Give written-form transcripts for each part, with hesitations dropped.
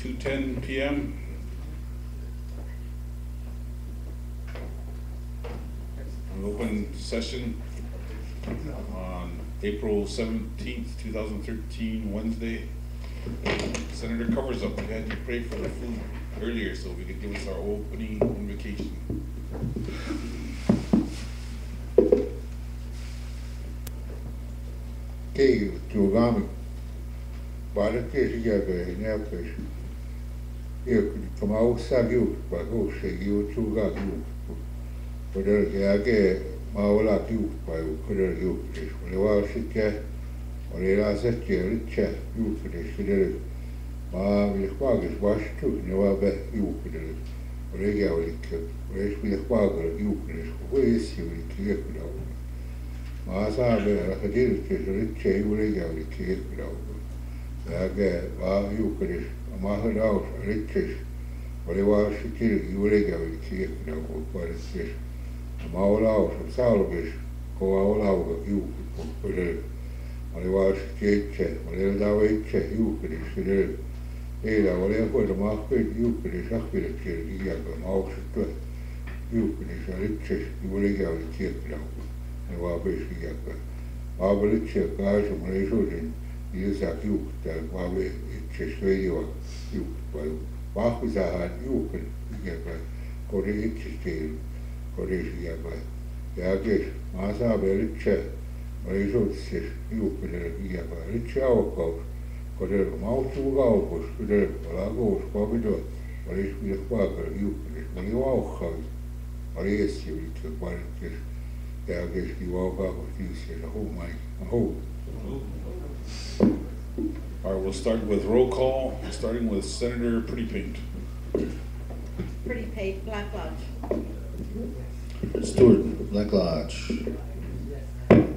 2:10 p.m. An open session on April 17th, 2013, Wednesday. Senator Covers Up, we had you pray for the food earlier so we could give us our opening invocation. Okay, Tugami. Barakes yaga neapes. Eu tomau sagiu, pago seguiu Tugagiu. Poder yaga maula giu, pago poder giu. Lewa sikia, olera setia richa giu poder. Ma vilquagas bastu, newa be giu poder. Olega olik, oles vilquagas giu poder. Oesi olik giu. Ma sabe a hadir que richa olega olik giu. Aga va Eucharist, Mahadaus, Riches, Oliva Sikil, Ulega, Kina, Paris, Maulaus, Salvis, Coaulauga, Eucharist, Oliva Sikil, Oleda Veche, Eucharist, Eda, Olevo, the Market, Eucharist, Akil, Yaga, Maus, Eucharist, Riches, Ulega, Kina, and Wabis Yaga. Abolitia, guys, and Malaysian. Is a few that Wawe Chesway you, well, Bakus are you can get by Korea scale, Korea by Yagis, Masa Belicha, Malaysia says you can get by Rich Outcoast, Korea Mouth to Galpus, Korea, Lagos, Covido, Malaysia with a quacker, you can get Maliwa House, Malaysia with the qualities, Yagis, you walk out with you, said, oh my, oh. All right, we'll start with roll call, starting with Senator Pretty Paint. Pretty Paint, Black Lodge. Stewart, Black Lodge.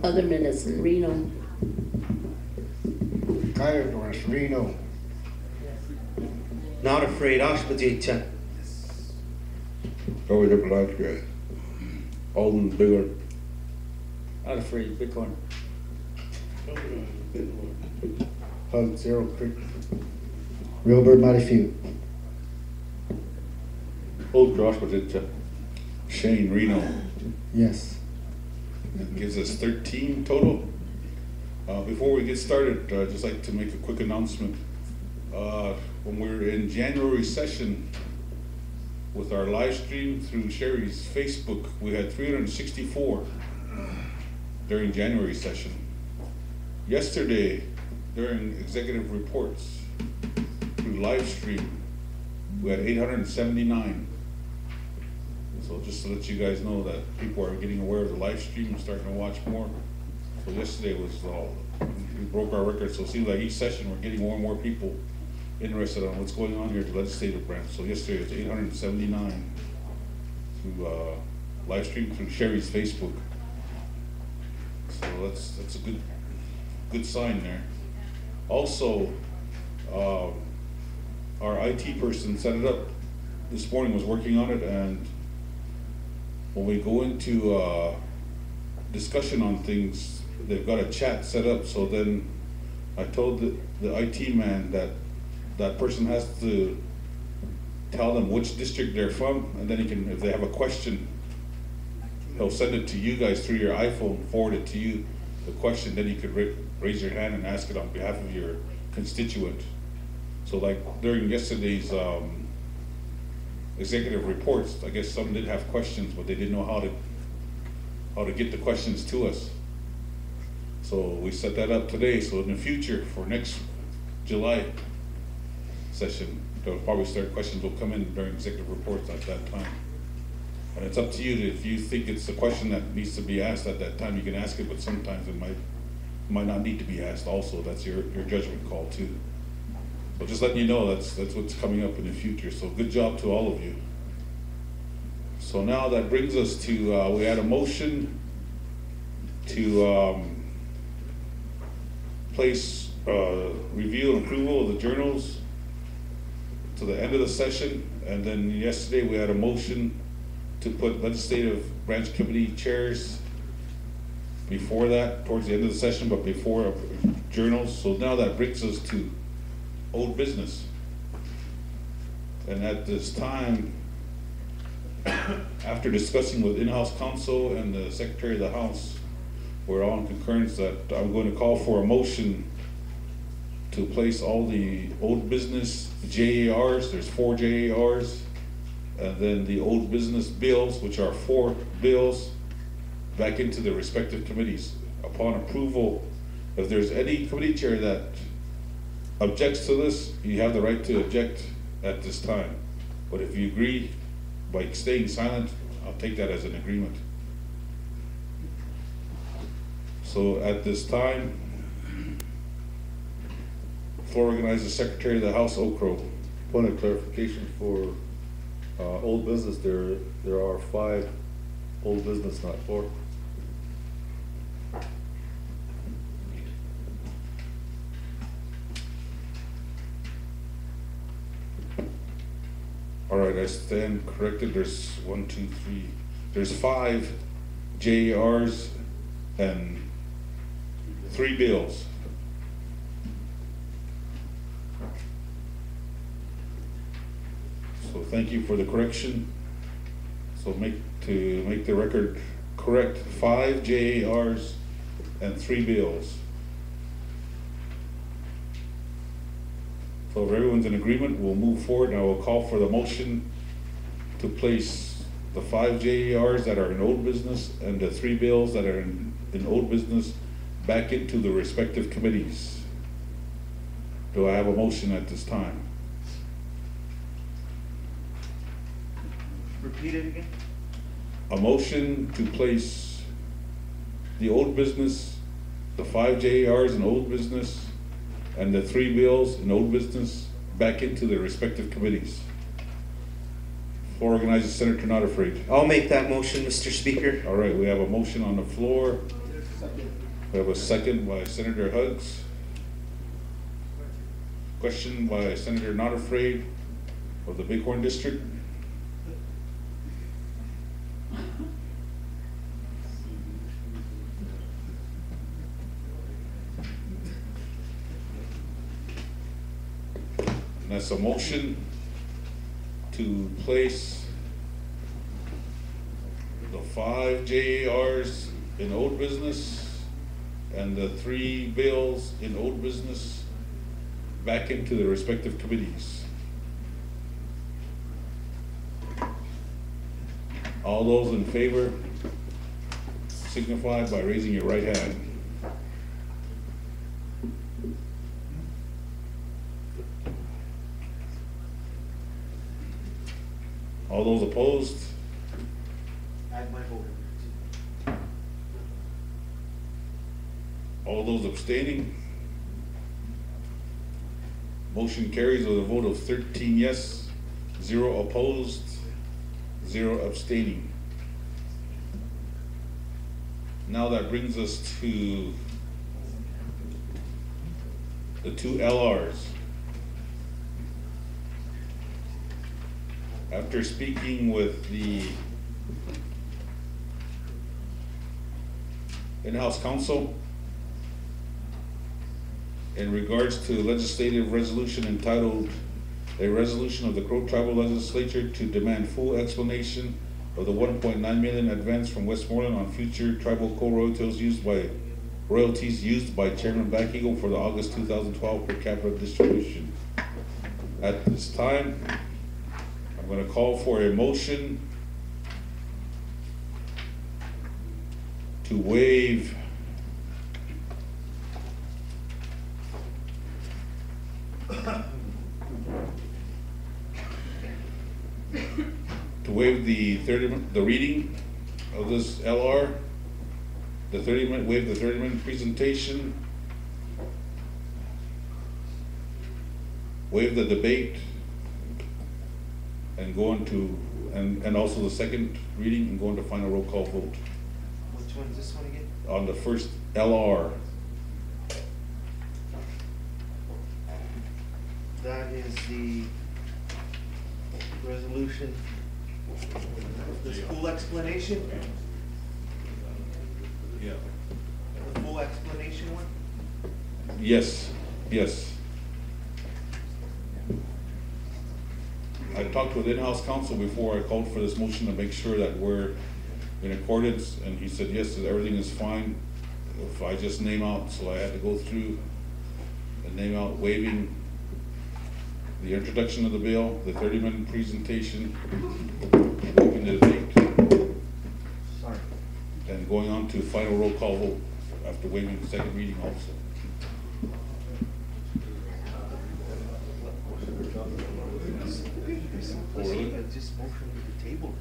Other medicine, Reno. Kyle Reno. Not afraid, Ashpatita. Over the black guy. Alden Bigger. Not afraid, Bighorn. Hug Zero Creek. Real Bird Mighty Few. Old Cross, but it's Shane Reno. Yes. That gives us 13 total. Before we get started, I'd just like to make a quick announcement. When we're in January session with our live stream through Sherry's Facebook, we had 364 during January session. Yesterday, during executive reports through live stream, we had 879. So just to let you guys know that people are getting aware of the live stream and starting to watch more. So yesterday was, we broke our record. So it seems like each session we're getting more and more people interested on what's going on here at the legislative branch. So yesterday was 879 through live stream through Sherry's Facebook. So that's a good sign there. Also, our IT person set it up this morning, was working on it, and when we go into discussion on things, they've got a chat set up. So then I told the IT man that person has to tell them which district they're from, and then he can, if they have a question, he'll send it to you guys through your iPhone, forward it to you, the question, then you could raise your hand and ask it on behalf of your constituent. So like during yesterday's executive reports, I guess some did have questions, but they didn't know how to get the questions to us. So we set that up today, so in the future, for next July session, they'll probably start, questions will come in during executive reports at that time. And it's up to you, if you think it's a question that needs to be asked at that time, you can ask it, but sometimes it might not need to be asked also. That's your judgment call too. But just letting you know, that's what's coming up in the future. So good job to all of you. So now that brings us to, we had a motion to place review and approval of the journals to the end of the session. And then yesterday we had a motion to put legislative branch committee chairs before that, towards the end of the session, but before journals. So now that brings us to old business. And at this time, after discussing with in-house counsel and the Secretary of the House, we're all in concurrence that I'm going to call for a motion to place all the old business JARs, there's 4 JARs, and then the old business bills, which are 4 bills, back into the respective committees. Upon approval, if there's any committee chair that objects to this, you have the right to object at this time. But if you agree by staying silent, I'll take that as an agreement. So at this time, floor recognizes Secretary of the House, Okro. Point of clarification for old business, there are 5 old business, not 4. All right, I stand corrected. There's 1, 2, 3. There's 5 JARs and 3 bills. So thank you for the correction. So to make the record correct, 5 JARs and 3 bills. So if everyone's in agreement, we'll move forward, and I will call for the motion to place the 5 JARs that are in old business and the 3 bills that are in old business back into the respective committees. Do I have a motion at this time? Repeat it again. A motion to place the old business, the 5 JARs in old business, and the 3 bills in old business back into their respective committees. Floor organizes Senator Not Afraid. I'll make that motion, Mr. Speaker. All right, we have a motion on the floor. We have a second by Senator Hugs. Question by Senator Not Afraid of the Bighorn District. And that's a motion to place the 5 JARs in old business and the 3 bills in old business back into the respective committees. All those in favor signify by raising your right hand. All those opposed? Add my vote. All those abstaining? Motion carries with a vote of 13 yes, 0 opposed, 0 abstaining. Now that brings us to the 2 LRs. After speaking with the in-house counsel in regards to legislative resolution entitled "A Resolution of the Crow Tribal Legislature to Demand Full Explanation of the 1.9 million advance from Westmoreland on future tribal co-royalties used by Chairman Black Eagle for the August 2012 per capita distribution." At this time, I'm going to call for a motion to waive the reading of this LR, waive the 30-minute presentation, waive the debate, and go into, and also the second reading, and go into final roll call vote Which one is this one again? on the first LR. That is the resolution, the full explanation, Yeah. the full explanation one? Yes, yes. I talked with in-house counsel before I called for this motion to make sure that we're in accordance, and he said, yes, everything is fine. If I just name out, so I had to go through and name out waiving the introduction of the bill, the 30-minute presentation, waiving the debate, Sorry. and going on to final roll call vote after waiving the second reading also. Oh, really? Just motion to table.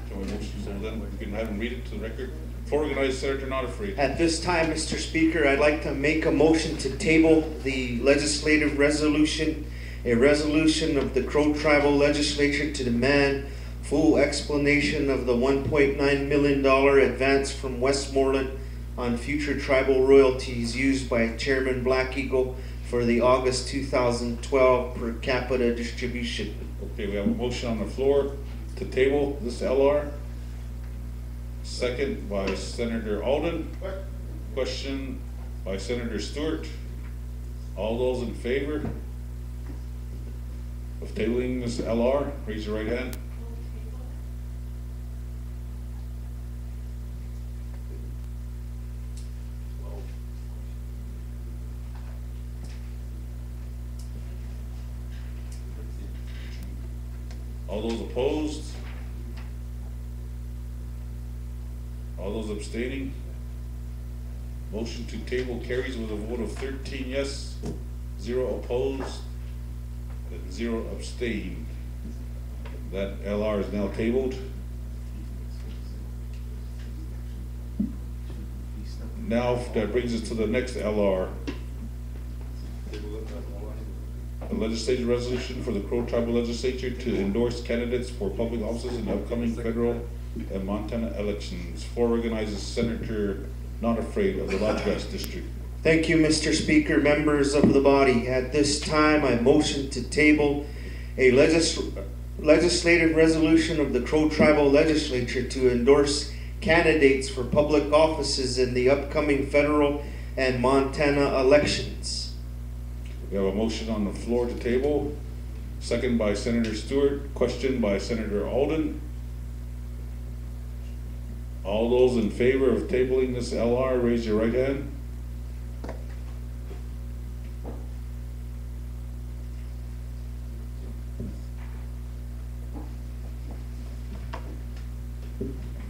Can we motion, so then we can have them read it to the record? Floor organized, Senator Not Afraid. At this time, Mr. Speaker, I'd like to make a motion to table the legislative resolution, a resolution of the Crow Tribal Legislature to demand full explanation of the $1.9 million advance from Westmoreland on future tribal royalties used by Chairman Black Eagle for the August 2012 per capita distribution. Okay, we have a motion on the floor to table this LR. Second by Senator Alden. Question by Senator Stewart. All those in favor of tabling this LR, raise your right hand. All those opposed? All those abstaining? Motion to table carries with a vote of 13 yes, 0 opposed, and 0 abstained. That LR is now tabled. Now that brings us to the next LR. A legislative resolution for the Crow Tribal Legislature to endorse candidates for public offices in the upcoming federal and Montana elections. Floor organizes Senator Not Afraid of the Lodge Grass District. Thank you, Mr. Speaker, members of the body. At this time, I motion to table a legislative resolution of the Crow Tribal Legislature to endorse candidates for public offices in the upcoming federal and Montana elections. We have a motion on the floor to table, second by Senator Stewart, question by Senator Alden. All those in favor of tabling this LR, raise your right hand.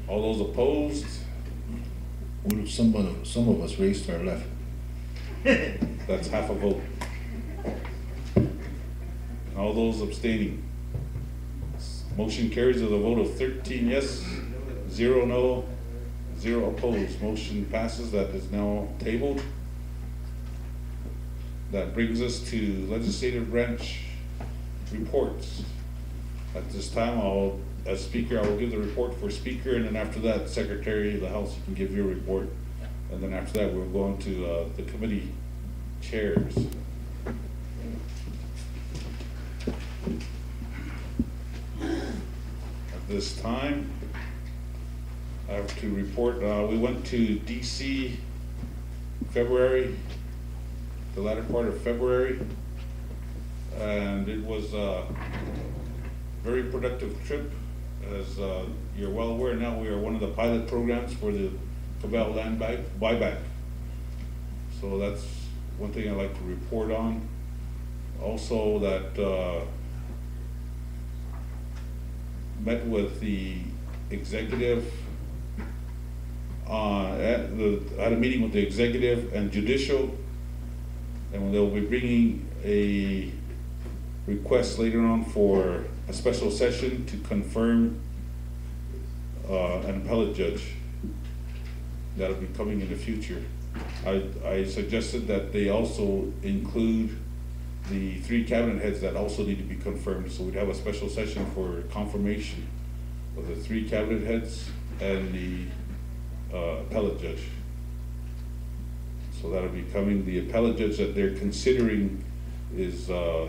All those opposed? What if some of us raised our left? That's half a vote. And all those abstaining? Motion carries with a vote of 13 yes, 0 no, 0 opposed. Motion passes. That is now tabled. That brings us to legislative branch reports. At this time, as Speaker, I will give the report for Speaker, and then after that, Secretary of the House, you can give your report. And then after that, we'll go on to the committee chairs. At this time, I have to report, we went to DC February, the latter part of February, and it was a very productive trip. As you're well aware now, we are one of the pilot programs for the Cabell land buyback. So that's one thing I'd like to report on. Also that met with the executive, had a meeting with the executive and judicial, and they'll be bringing a request later on for a special session to confirm an appellate judge. That'll be coming in the future. I suggested that they also include the 3 cabinet heads that also need to be confirmed, so we'd have a special session for confirmation of the 3 cabinet heads and the appellate judge. So that'll be coming. The appellate judge that they're considering is a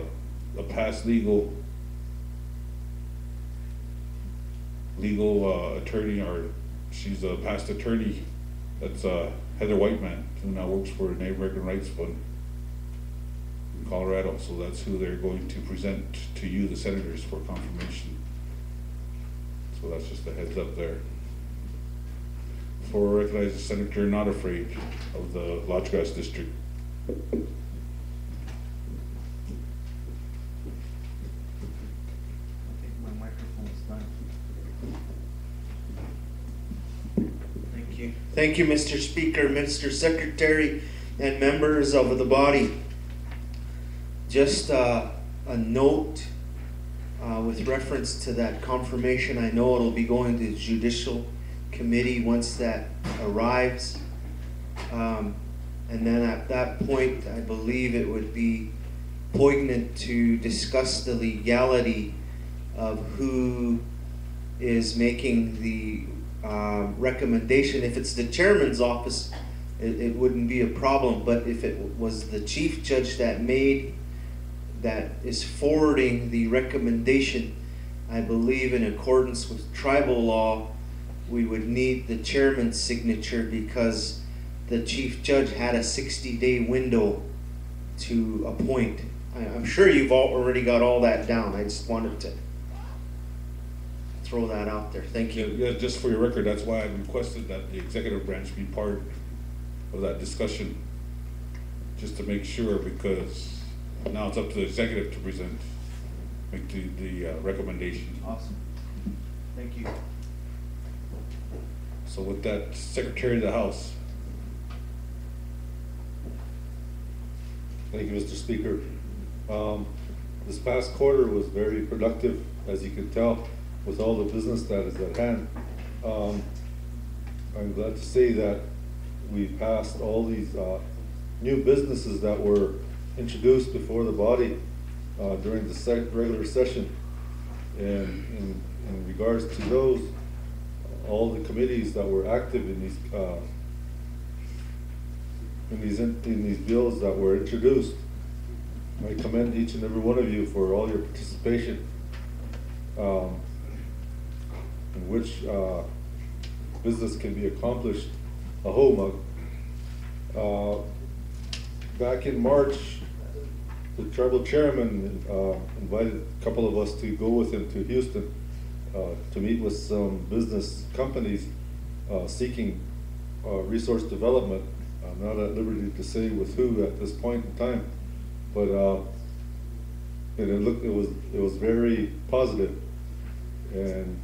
past legal attorney, or she's a past attorney. That's Heather Whiteman, who now works for the Native American Rights Fund. Colorado. So that's who they're going to present to you, the senators, for confirmation. So that's just a heads up there. For recognize the Senator Not Afraid of the Lodge Grass District. My microphone is done. Thank you. Thank you, Mr. Speaker, Mr. Secretary, and members of the body. Just a note with reference to that confirmation. I know it'll be going to the Judicial Committee once that arrives. And then at that point, I believe it would be poignant to discuss the legality of who is making the recommendation. If it's the chairman's office, it wouldn't be a problem, but if it was the chief judge that is forwarding the recommendation, I believe in accordance with tribal law, we would need the chairman's signature because the chief judge had a 60-day window to appoint. I'm sure you've already got all that down. I just wanted to throw that out there. Thank you. Yeah, just for your record, that's why I requested that the executive branch be part of that discussion, just to make sure, because now it's up to the executive to present, make the recommendation. Awesome. Thank you. So with that, Secretary of the House. Thank you, Mr. Speaker. This past quarter was very productive, as you can tell, with all the business that is at hand. I'm glad to say that we passed all these new businesses that were introduced before the body during the regular session. And in regards to those, all the committees that were active in these bills that were introduced, I commend each and every one of you for all your participation, in which business can be accomplished a whole mug. Back in March, the tribal chairman invited a couple of us to go with him to Houston to meet with some business companies seeking resource development. I'm not at liberty to say with who at this point in time, but it was very positive, and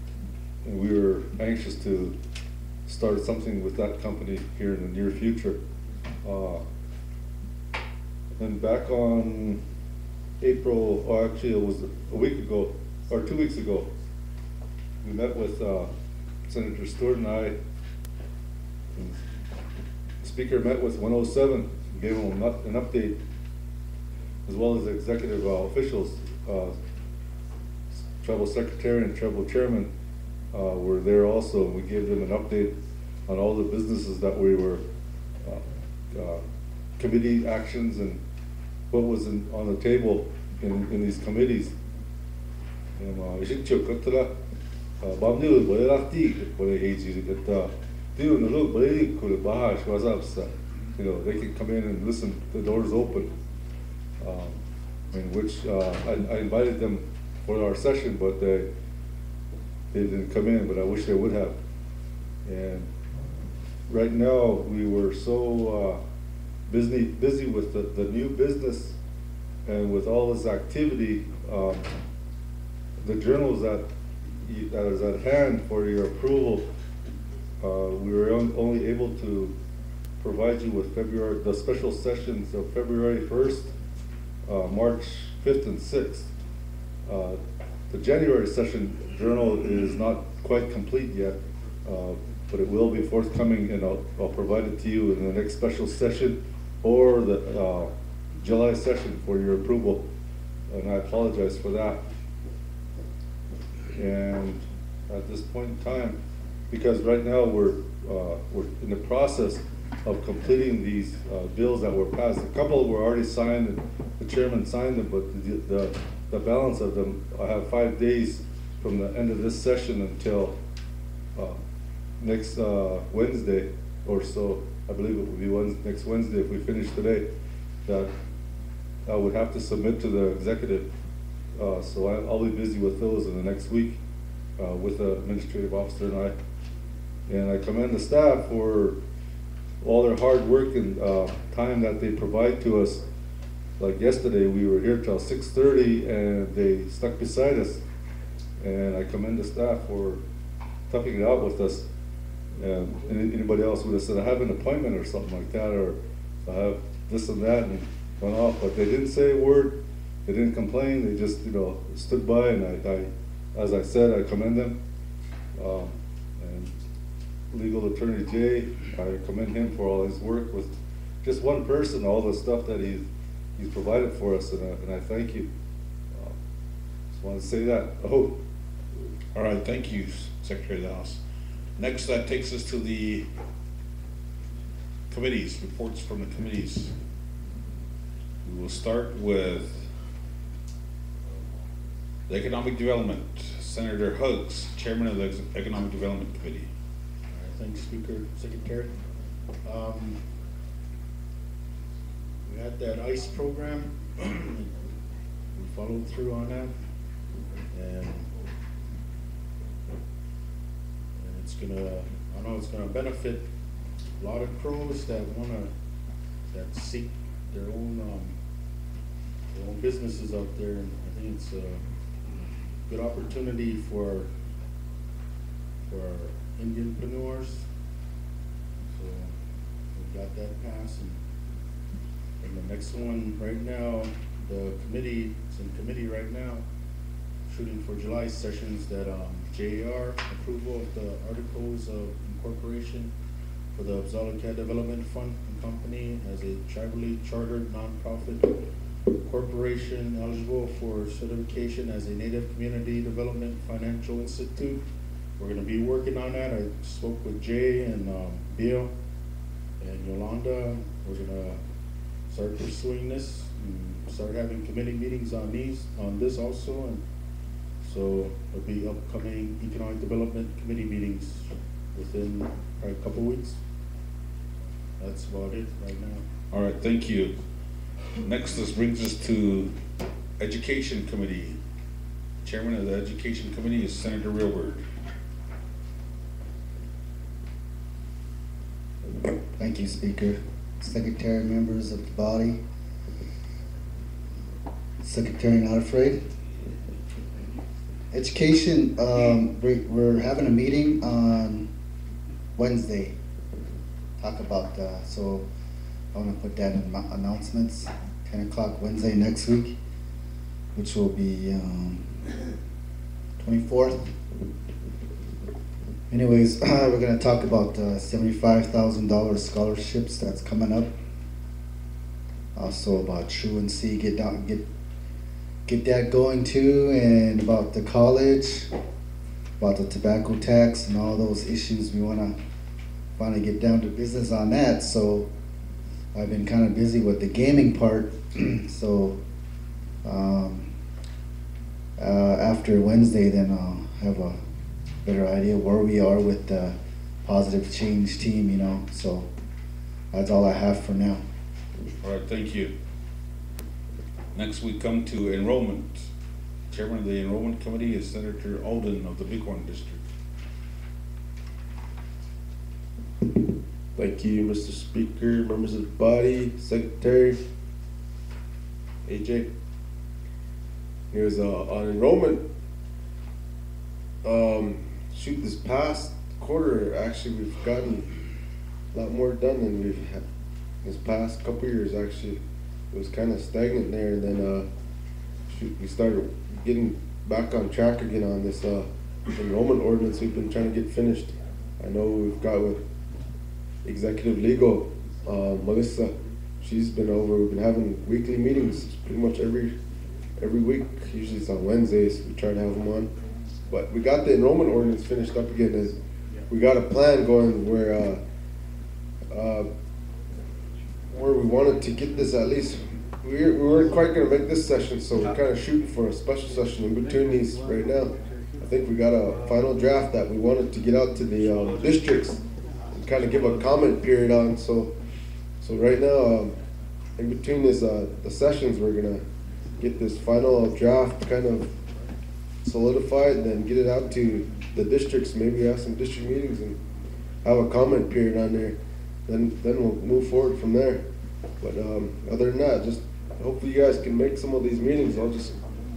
we were anxious to start something with that company here in the near future. And back on April, or actually it was a week ago, or 2 weeks ago, we met with Senator Stewart and I. And the Speaker met with 107, gave him an update, as well as the executive officials. Tribal Secretary and Tribal Chairman were there also. We gave them an update on all the businesses that we were, committee actions and what was on the table in these committees. You know, they can come in and listen, the door's open. In which I invited them for our session, but they didn't come in, but I wish they would have. And right now, we were so busy with the new business and with all this activity. The journals that is at hand for your approval, we were only able to provide you with the special sessions of February 1st, March 5th and 6th. The January session journal is not quite complete yet, but it will be forthcoming, and I'll provide it to you in the next special session or the July session for your approval, and I apologize for that. And at this point in time, because right now we're in the process of completing these bills that were passed. A couple were already signed, and the chairman signed them, but the balance of them, I have 5 days from the end of this session until next Wednesday or so. I believe it will be next Wednesday if we finish today, that I would have to submit to the executive. So I'll be busy with those in the next week with the administrative officer and I. And I commend the staff for all their hard work and time that they provide to us. Like yesterday, we were here till 6:30 and they stuck beside us. And I commend the staff for toughing it out with us. And anybody else would have said, I have an appointment or something like that, or I have this and that, and went off. But they didn't say a word. They didn't complain. They just, stood by. And I as I said, I commend them. And Legal Attorney Jay, I commend him for all his work with just one person, all the stuff that he's provided for us, and I thank you. Just want to say that. Oh. All right, thank you, Secretary of the House. Next, that takes us to the committees, reports from the committees. We will start with the Economic Development. Senator Hugs, Chairman of the Economic Development Committee. All right, thanks, Speaker, Secretary. We had that ICE program. We followed through on that. And it's gonna benefit a lot of Crows that seek their own businesses out there. And I think it's a good opportunity for Indianpreneurs. So we got that passed, and the next one right now, the committee, it's in committee right now, shooting for July sessions, that JAR approval of the articles of incorporation for the Abzalicat Development Fund and Company as a tribally chartered nonprofit corporation eligible for certification as a Native Community Development Financial Institute. We're going to be working on that. I spoke with Jay and Bill and Yolanda. We're going to start pursuing this and start having committee meetings on this also. And so there'll be upcoming Economic Development Committee meetings within a couple weeks. That's about it right now. All right, thank you. Next, this brings us to Education Committee. Chairman of the Education Committee is Senator Railbird. Thank you, Speaker. Secretary, members of the body. Secretary Not Afraid. Education, we're having a meeting on Wednesday. Talk about, so I want to put that in my announcements. 10 o'clock Wednesday next week, which will be 24th. Anyways, we're going to talk about $75,000 scholarships that's coming up. Also about truancy, get that going too, and about the college, about the tobacco tax and all those issues. We want to finally get down to business on that. So I've been kind of busy with the gaming part. So after Wednesday, then I'll have a better idea where we are with the Positive Change team, So that's all I have for now. All right, thank you. Next, we come to enrollment. Chairman of the Enrollment Committee is Senator Alden of the Bighorn District. Thank you, Mr. Speaker, members of the body, Secretary, AJ. Here's on enrollment. This past quarter, actually, we've gotten a lot more done than we've had this past couple years. Actually, it was kind of stagnant there, and then we started getting back on track again on this enrollment ordinance we've been trying to get finished. I know we've got with Executive Legal, Melissa. She's been over. We've been having weekly meetings pretty much every week. Usually it's on Wednesdays. We try to have them on. But we got the enrollment ordinance finished up again. We got a plan going where we wanted to get this at least. We weren't quite going to make this session, so we're kind of shooting for a special session in between these right now. I think we got a final draft that we wanted to get out to the districts and kind of give a comment period on. So right now, in between this, the sessions, we're gonna get this final draft kind of solidified, and then get it out to the districts, maybe have some district meetings and have a comment period on there. Then we'll move forward from there. But other than that, just hopefully you guys can make some of these meetings. I'll just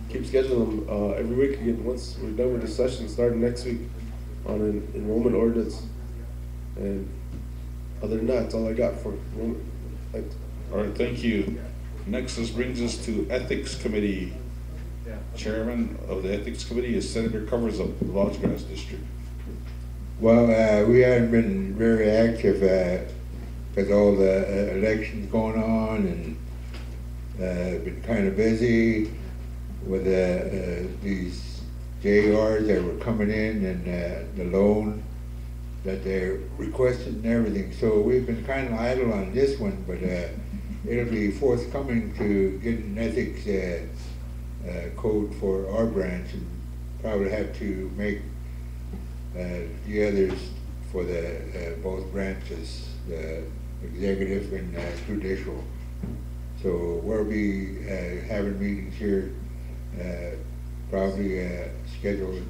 keep scheduling them every week again once we're done with the session starting next week on an enrollment ordinance. And other than that, that's all I got for enrollment. Thanks. All right, thank you. Next, this brings us to Ethics Committee. Chairman of the Ethics Committee is Senator Covers of the Lodge Grass District. Well, we haven't been very active with all the elections going on, and been kind of busy with these JRs that were coming in, and the loan that they're requesting and everything. So we've been kind of idle on this one, but it'll be forthcoming to get an ethics code for our branch, and probably have to make the others for the both branches, the executive and judicial. So we'll be having meetings here, probably scheduled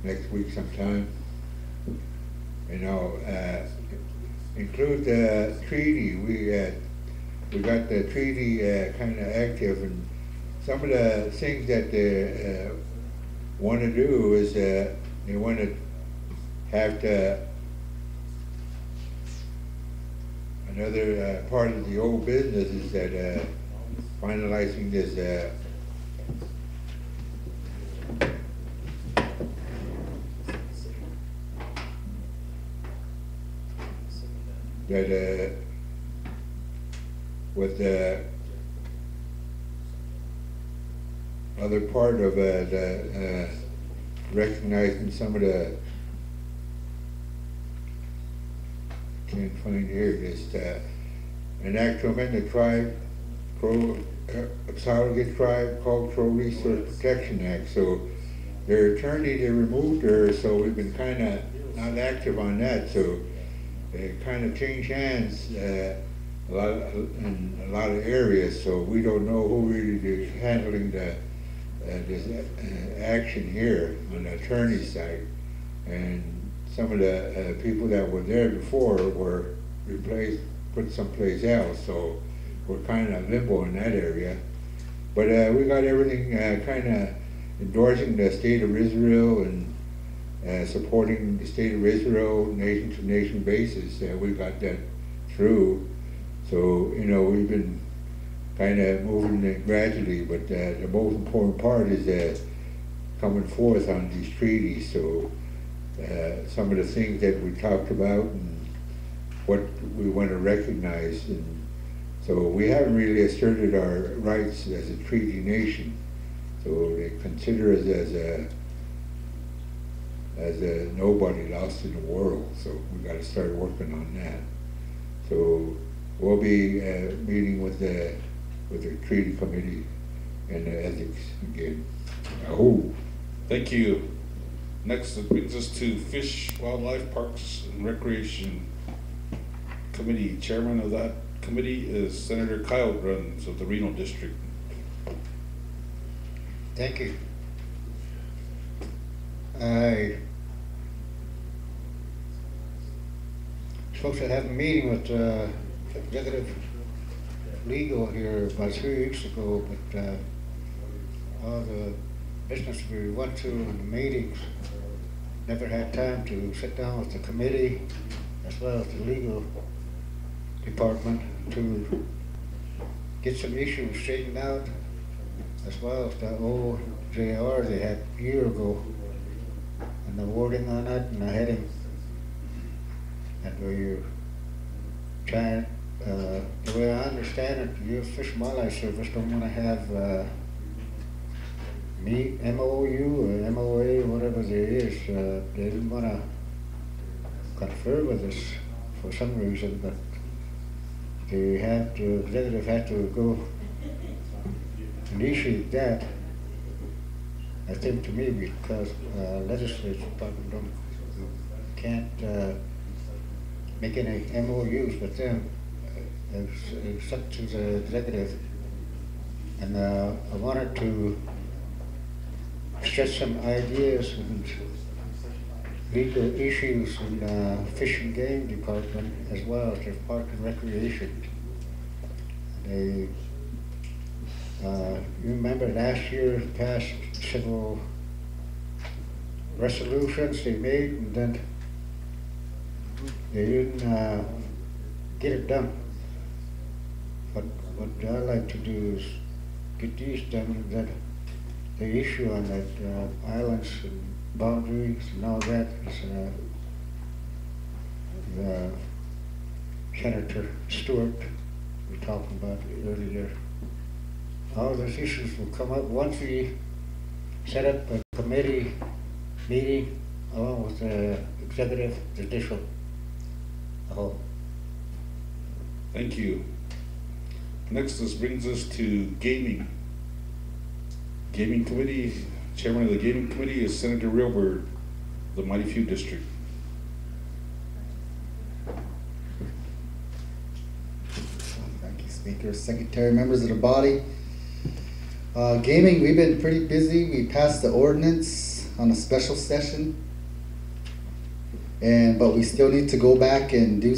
next week sometime. And I'll include the treaty. We got the treaty kind of active, and some of the things that they want to do is they want to have another part of the old business is that finalizing this that with the other part of the recognizing some of the, can't find here, just an act to amend the tribe, Sauget Tribe Cultural Resource Protection Act. So their attorney, they removed her, so we've been kind of not active on that. So it kind of changed hands in a lot of areas. So we don't know who really is handling the this action here on the attorney's side. And some of the people that were there before were replaced, put someplace else. So we're kind of limbo in that area. But we got everything kind of endorsing the state of Israel and supporting the state of Israel nation to nation basis. We got that through. So, you know, we've been kind of moving it gradually, but the most important part is coming forth on these treaties. So some of the things that we talked about and what we want to recognize. And so we haven't really asserted our rights as a treaty nation. So they consider us as a nobody lost in the world. So we got to start working on that. So we'll be meeting with the treaty committee and the ethics again. Oh, thank you. Next, it brings us to Fish, Wildlife, Parks, and Recreation Committee. Chairman of that committee is Senator Kyle Bruns of the Reno District. Thank you. I supposed to have a meeting with executive legal here about 3 weeks ago, but all the business we went to and the meetings, never had time to sit down with the committee as well as the legal department to get some issues straightened out, as well as the old JR they had a year ago and the wording on it and the heading. And we're trying, the way I understand it, the U.S. Fish and Wildlife Service don't want to have MOU or MOA, whatever there is. They didn't want to confer with us for some reason, but they have to, executive had to go and issue that. I think to me because legislature probably can't make any MOUs with them. accept as an executive. And I wanted to stress some ideas and legal issues in Fish and Game Department as well as the Park and Recreation. They, you remember last year passed several resolutions they made, and then they didn't get it done. But what I like to do is get these done, and then the issue on that islands and boundaries and all that is the Senator Stewart we talked about earlier. All those issues will come up once we set up a committee meeting along with the executive judicial. Thank you. Next, this brings us to gaming. Gaming Committee, Chairman of the Gaming Committee is Senator Railbird, the Mighty Few District. Thank you, Speaker, Secretary, members of the body. Gaming, we've been pretty busy. We passed the ordinance on a special session, but we still need to go back and do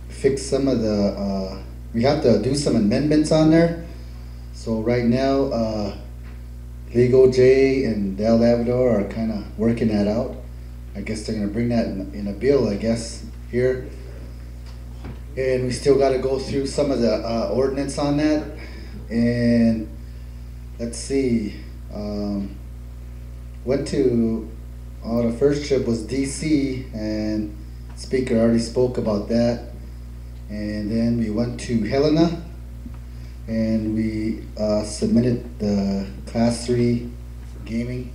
fix some of the. We have to do some amendments on there. So right now, Legal J and Del Lavador are kind of working that out. I guess they're going to bring that in a bill, I guess, here. And we still got to go through some of the ordinance on that. And let's see, went to, the first trip was DC, and Speaker already spoke about that. And then we went to Helena, and we submitted the Class 3 Gaming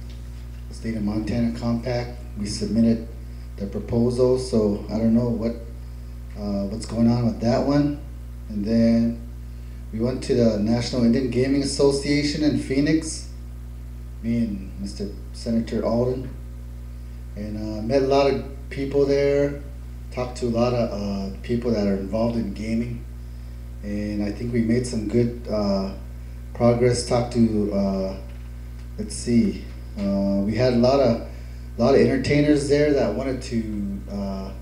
State of Montana Compact. We submitted the proposal, so I don't know what's going on with that one. And then we went to the National Indian Gaming Association in Phoenix, me and Mr. Senator Alden, and met a lot of people there, talked to a lot of people that are involved in gaming, and I think we made some good progress. Talked to, let's see, we had a lot of entertainers there that wanted to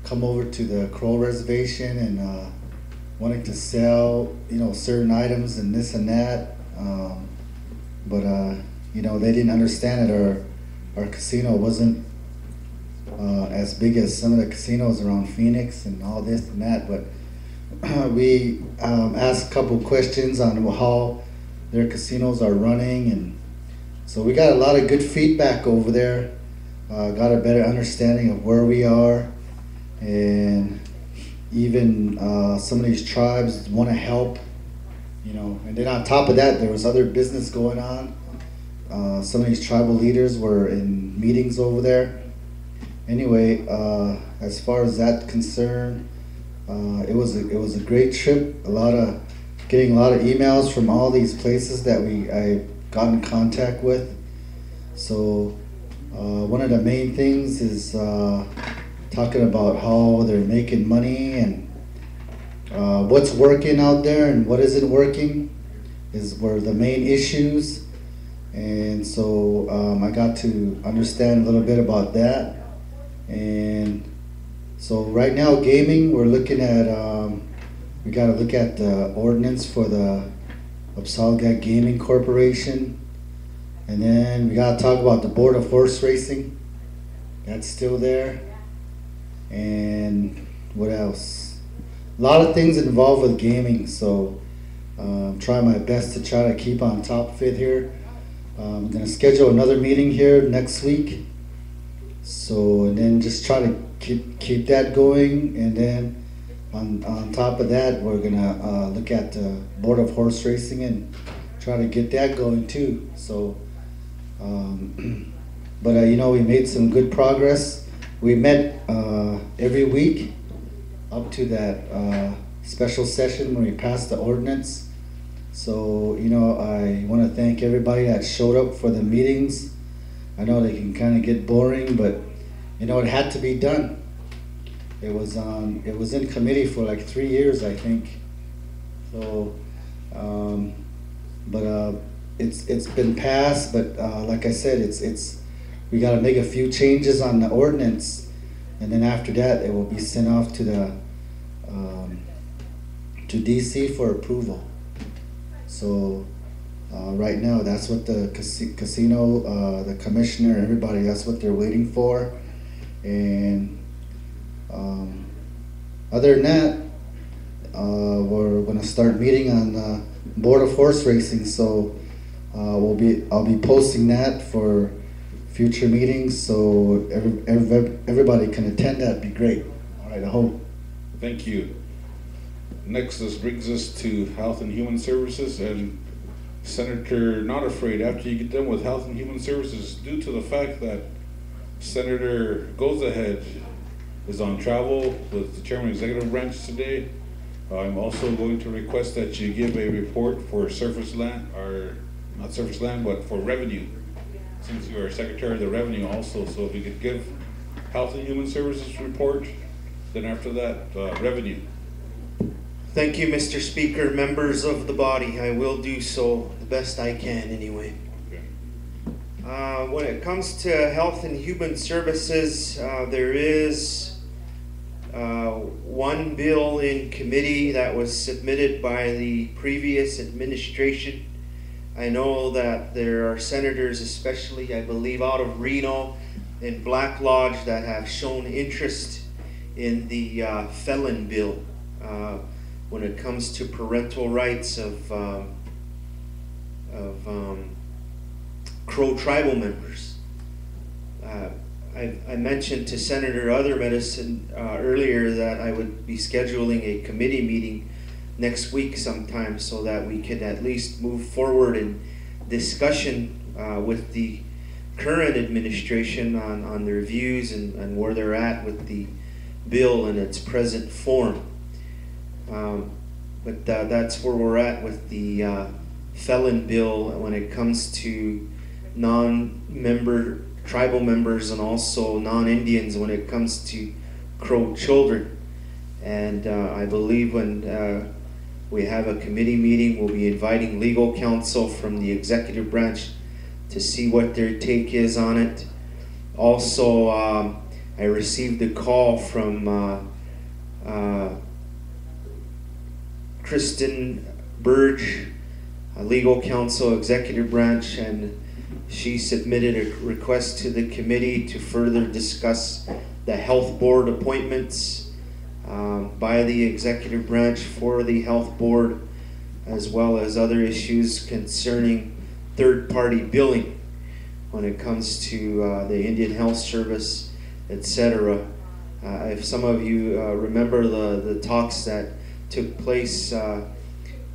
come over to the Crow Reservation and wanting to sell, certain items and this and that, but they didn't understand that our casino wasn't as big as some of the casinos around Phoenix and all this and that. But we asked a couple questions on how their casinos are running, and so we got a lot of good feedback over there. Got a better understanding of where we are, and even some of these tribes want to help, and then on top of that, there was other business going on. Some of these tribal leaders were in meetings over there. Anyway, as far as that concerned, it was a great trip. Getting a lot of emails from all these places that I got in contact with. So one of the main things is talking about how they're making money and what's working out there and what isn't working were the main issues. And so I got to understand a little bit about that. And so right now, gaming, we're looking at, we got to look at the ordinance for the Upsalga Gaming Corporation. And then we got to talk about the Board of Horse Racing. That's still there. And what else? A lot of things involved with gaming, so I'm trying my best to try to keep on top of it here. I'm going to schedule another meeting here next week. So, and then just try to keep that going, and then on top of that, we're gonna look at the Board of Horse Racing and try to get that going too. So, but we made some good progress. We met every week up to that special session when we passed the ordinance. So, I want to thank everybody that showed up for the meetings. I know they can kind of get boring, but it had to be done. It was in committee for like 3 years, I think. So, but it's been passed, but like I said, we gotta make a few changes on the ordinance, and then after that, it will be sent off to the to DC for approval. So right now, that's what the casino, the commissioner, everybody, that's what they're waiting for. And other than that, we're gonna start meeting on the Board of Horse Racing. So I'll be posting that for future meetings. So everybody can attend. That'd be great. All right, I hope. Thank you. Next, this brings us to Health and Human Services, and Senator Not Afraid, after you get done with Health and Human Services, due to the fact that Senator Goes Ahead is on travel with the Chairman of the Executive Branch today, I'm also going to request that you give a report for surface land, or not surface land, but for revenue, since you are Secretary of the Revenue also. So if you could give Health and Human Services report, then after that, revenue. Thank you, Mr. Speaker, members of the body. I will do so the best I can anyway. Okay. When it comes to Health and Human Services, there is one bill in committee that was submitted by the previous administration. I know that there are senators, especially I believe out of Reno and Black Lodge, that have shown interest in the felon bill when it comes to parental rights of Crow tribal members. I mentioned to Senator Other Medicine earlier that I would be scheduling a committee meeting next week sometime so that we could at least move forward in discussion with the current administration on their views and where they're at with the bill in its present form. But that's where we're at with the felon bill when it comes to non-member tribal members and also non-Indians when it comes to Crow children. And I believe when we have a committee meeting, we'll be inviting legal counsel from the executive branch to see what their take is on it. Also, I received a call from Kristen Burge, legal counsel, executive branch, and she submitted a request to the committee to further discuss the health board appointments by the executive branch for the health board, as well as other issues concerning third-party billing when it comes to the Indian Health Service, etc. If some of you remember the talks that took place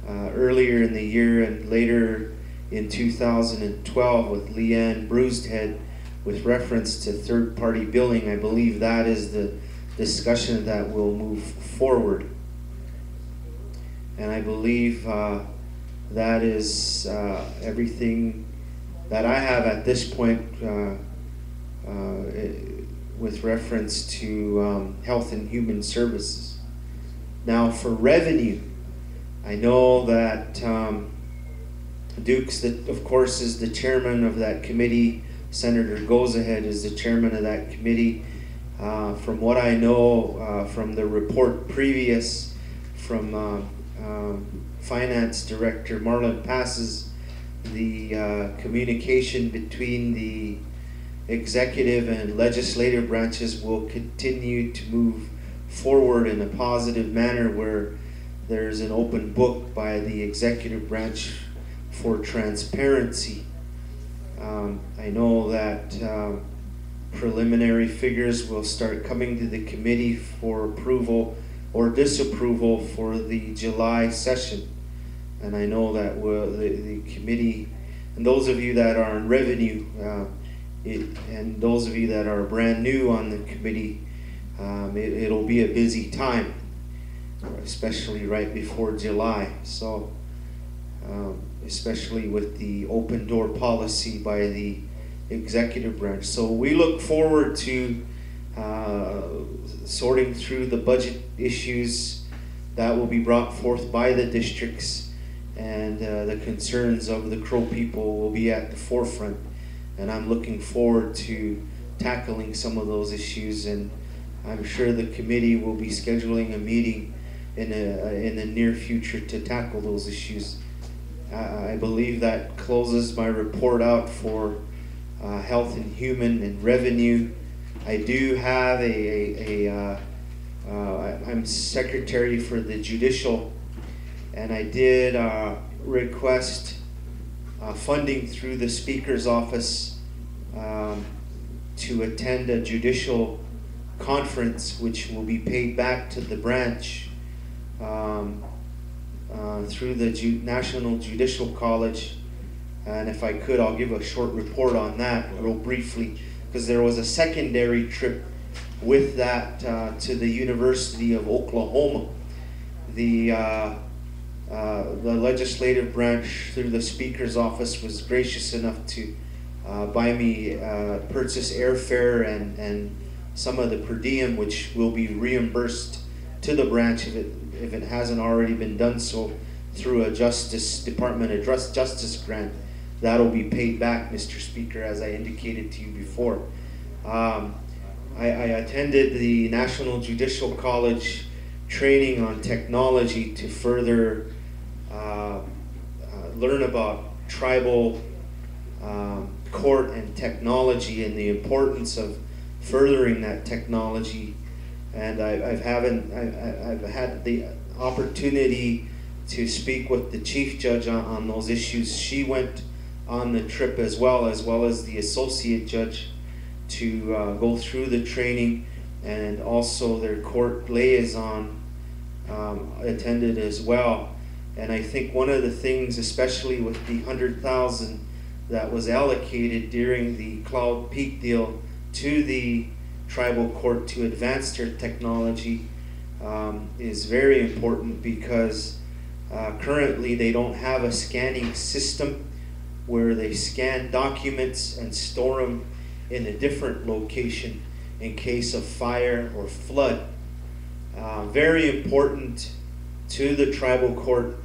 earlier in the year and later in 2012 with Leanne Bruised-Head with reference to third-party billing, I believe that is the discussion that will move forward. And I believe that is everything that I have at this point with reference to Health and Human Services. Now for revenue, I know that Dukes, that of course is the chairman of that committee. Senator Goes Ahead is the chairman of that committee. From what I know from the report previous from Finance Director Marlon Passes, the communication between the executive and legislative branches will continue to move forward in a positive manner where there's an open book by the executive branch for transparency. I know that preliminary figures will start coming to the committee for approval or disapproval for the July session. And I know that the committee, and those of you that are on revenue, and those of you that are brand new on the committee, it'll be a busy time, especially right before July. So, especially with the open door policy by the executive branch. So we look forward to sorting through the budget issues that will be brought forth by the districts, and the concerns of the Crow people will be at the forefront. And I'm looking forward to tackling some of those issues, and I'm sure the committee will be scheduling a meeting in the near future to tackle those issues. I believe that closes my report out for Health and Human and Revenue. I do have I'm secretary for the Judicial, and I did request funding through the Speaker's office to attend a judicial conference, which will be paid back to the branch through the National Judicial College. And if I could, I'll give a short report on that real briefly, because there was a secondary trip with that to the University of Oklahoma. The legislative branch through the Speaker's office was gracious enough to buy me purchase airfare and some of the per diem, which will be reimbursed to the branch if it hasn't already been done so through a Department of Justice grant. That'll be paid back, Mr. Speaker, as I indicated to you before. I attended the National Judicial College training on technology to further learn about tribal court and technology and the importance of furthering that technology. And I've had the opportunity to speak with the chief judge on those issues. She went on the trip as well as the associate judge to go through the training, and also their court liaison attended as well. And I think one of the things, especially with the $100,000 that was allocated during the Cloud Peak deal to the tribal court to advance their technology, is very important, because currently they don't have a scanning system where they scan documents and store them in a different location in case of fire or flood. Very important to the tribal court,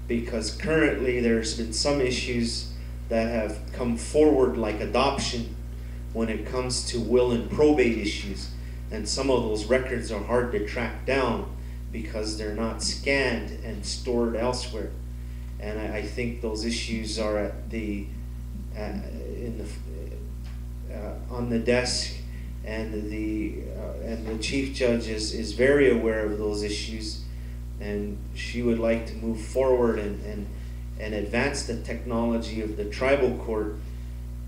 because currently there's been some issues that have come forward, like adoption, when it comes to will and probate issues. And some of those records are hard to track down because they're not scanned and stored elsewhere. And I think those issues are at on the desk, and the chief judge is very aware of those issues, and she would like to move forward and advance the technology of the tribal court.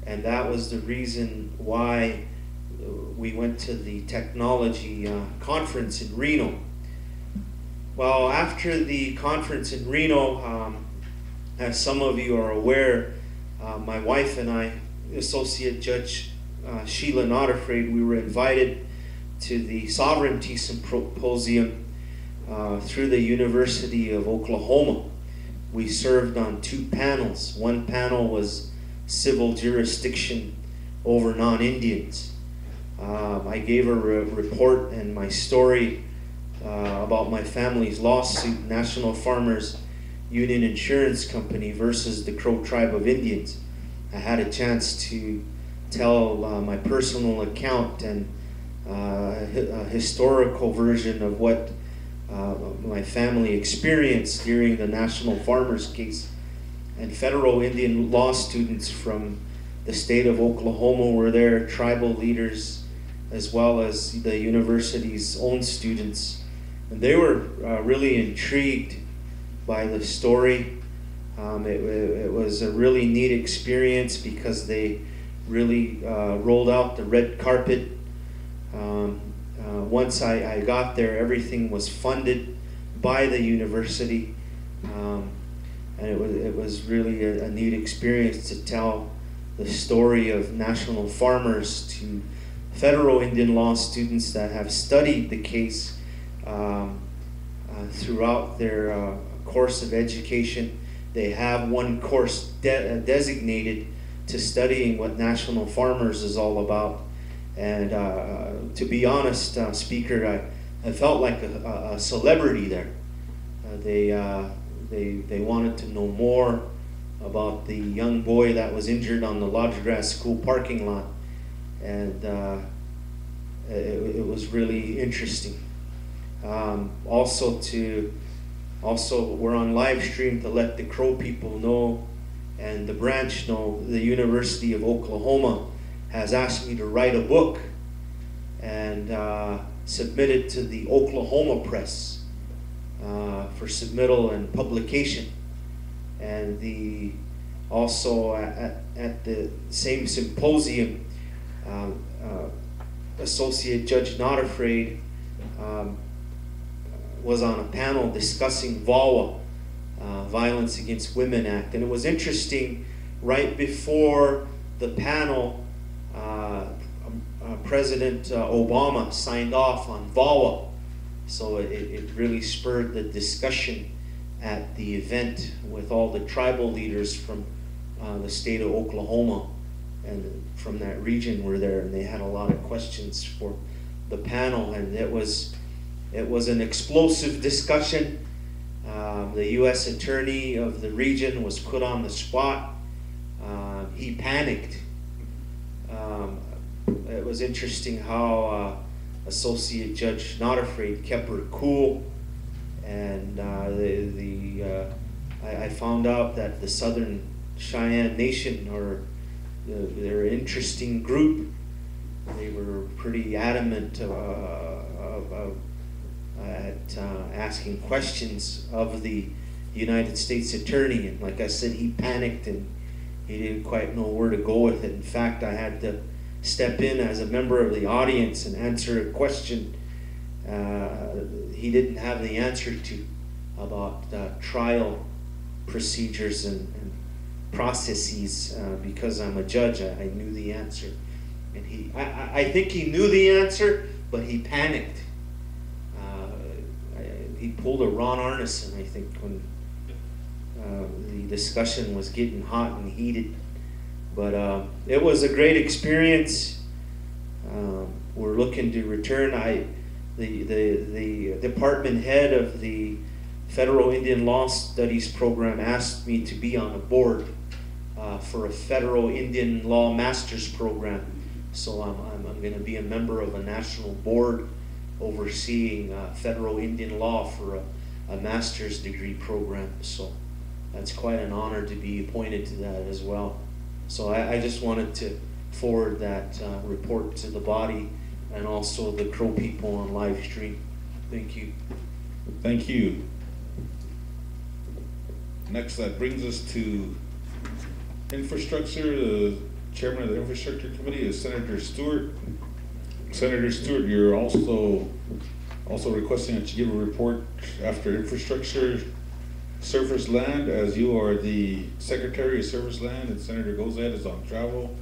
And that was the reason why we went to the technology conference in Reno. Well, after the conference in Reno, as some of you are aware, my wife and I, Associate Judge Sheila Notafraid, we were invited to the Sovereignty Symposium through the University of Oklahoma. We served on 2 panels. One panel was civil jurisdiction over non-Indians. I gave a report and my story about my family's lawsuit, National Farmers Union Insurance Company versus the Crow Tribe of Indians. I had a chance to tell my personal account and a historical version of what my family experienced during the National Farmers case. And federal Indian law students from the state of Oklahoma were there, tribal leaders, as well as the university's own students. And they were really intrigued by the story. It was a really neat experience, because they really rolled out the red carpet. Once I got there, everything was funded by the university. And it was really a neat experience to tell the story of National Farmers to federal Indian law students that have studied the case throughout their course of education. They have one course designated to studying what National Farmers is all about. And to be honest, Speaker, I felt like a celebrity there. They wanted to know more about the young boy that was injured on the Lodge Grass School parking lot, and it was really interesting. Also, we're on live stream to let the Crow people know and the branch know. The University of Oklahoma has asked me to write a book and submit it to the Oklahoma Press for submittal and publication. And also at the same symposium, Associate Judge Not Afraid was on a panel discussing VAWA, Violence Against Women Act. And it was interesting, right before the panel, President Obama signed off on VAWA. So it really spurred the discussion at the event with all the tribal leaders from the state of Oklahoma and from that region were there, and they had a lot of questions for the panel, and it was an explosive discussion. The U.S. Attorney of the region was put on the spot. He panicked. It was interesting how Associate Judge Not Afraid kept her cool, and I found out that the Southern Cheyenne Nation, they're an interesting group. They were pretty adamant at asking questions of the United States Attorney, and like I said, he panicked and he didn't quite know where to go with it. In fact, I had to step in as a member of the audience and answer a question he didn't have the answer to about trial procedures and processes. Because I'm a judge, I knew the answer, and I think he knew the answer, but he panicked. He pulled a Ron Arneson, I think, when the discussion was getting hot and heated. But it was a great experience. We're looking to return. The department head of the Federal Indian Law Studies program asked me to be on a board for a Federal Indian Law Master's program. So I'm going to be a member of a national board overseeing federal Indian law for a master's degree program. So that's quite an honor to be appointed to that as well. So I just wanted to forward that report to the body and also the Crow people on live stream. Thank you. Thank you. Next, that brings us to infrastructure. The chairman of the infrastructure committee is Senator Stewart. Senator Stewart, you're also requesting that you give a report after infrastructure, surface land, as you are the Secretary of Surface Land and Senator Gozad is on travel.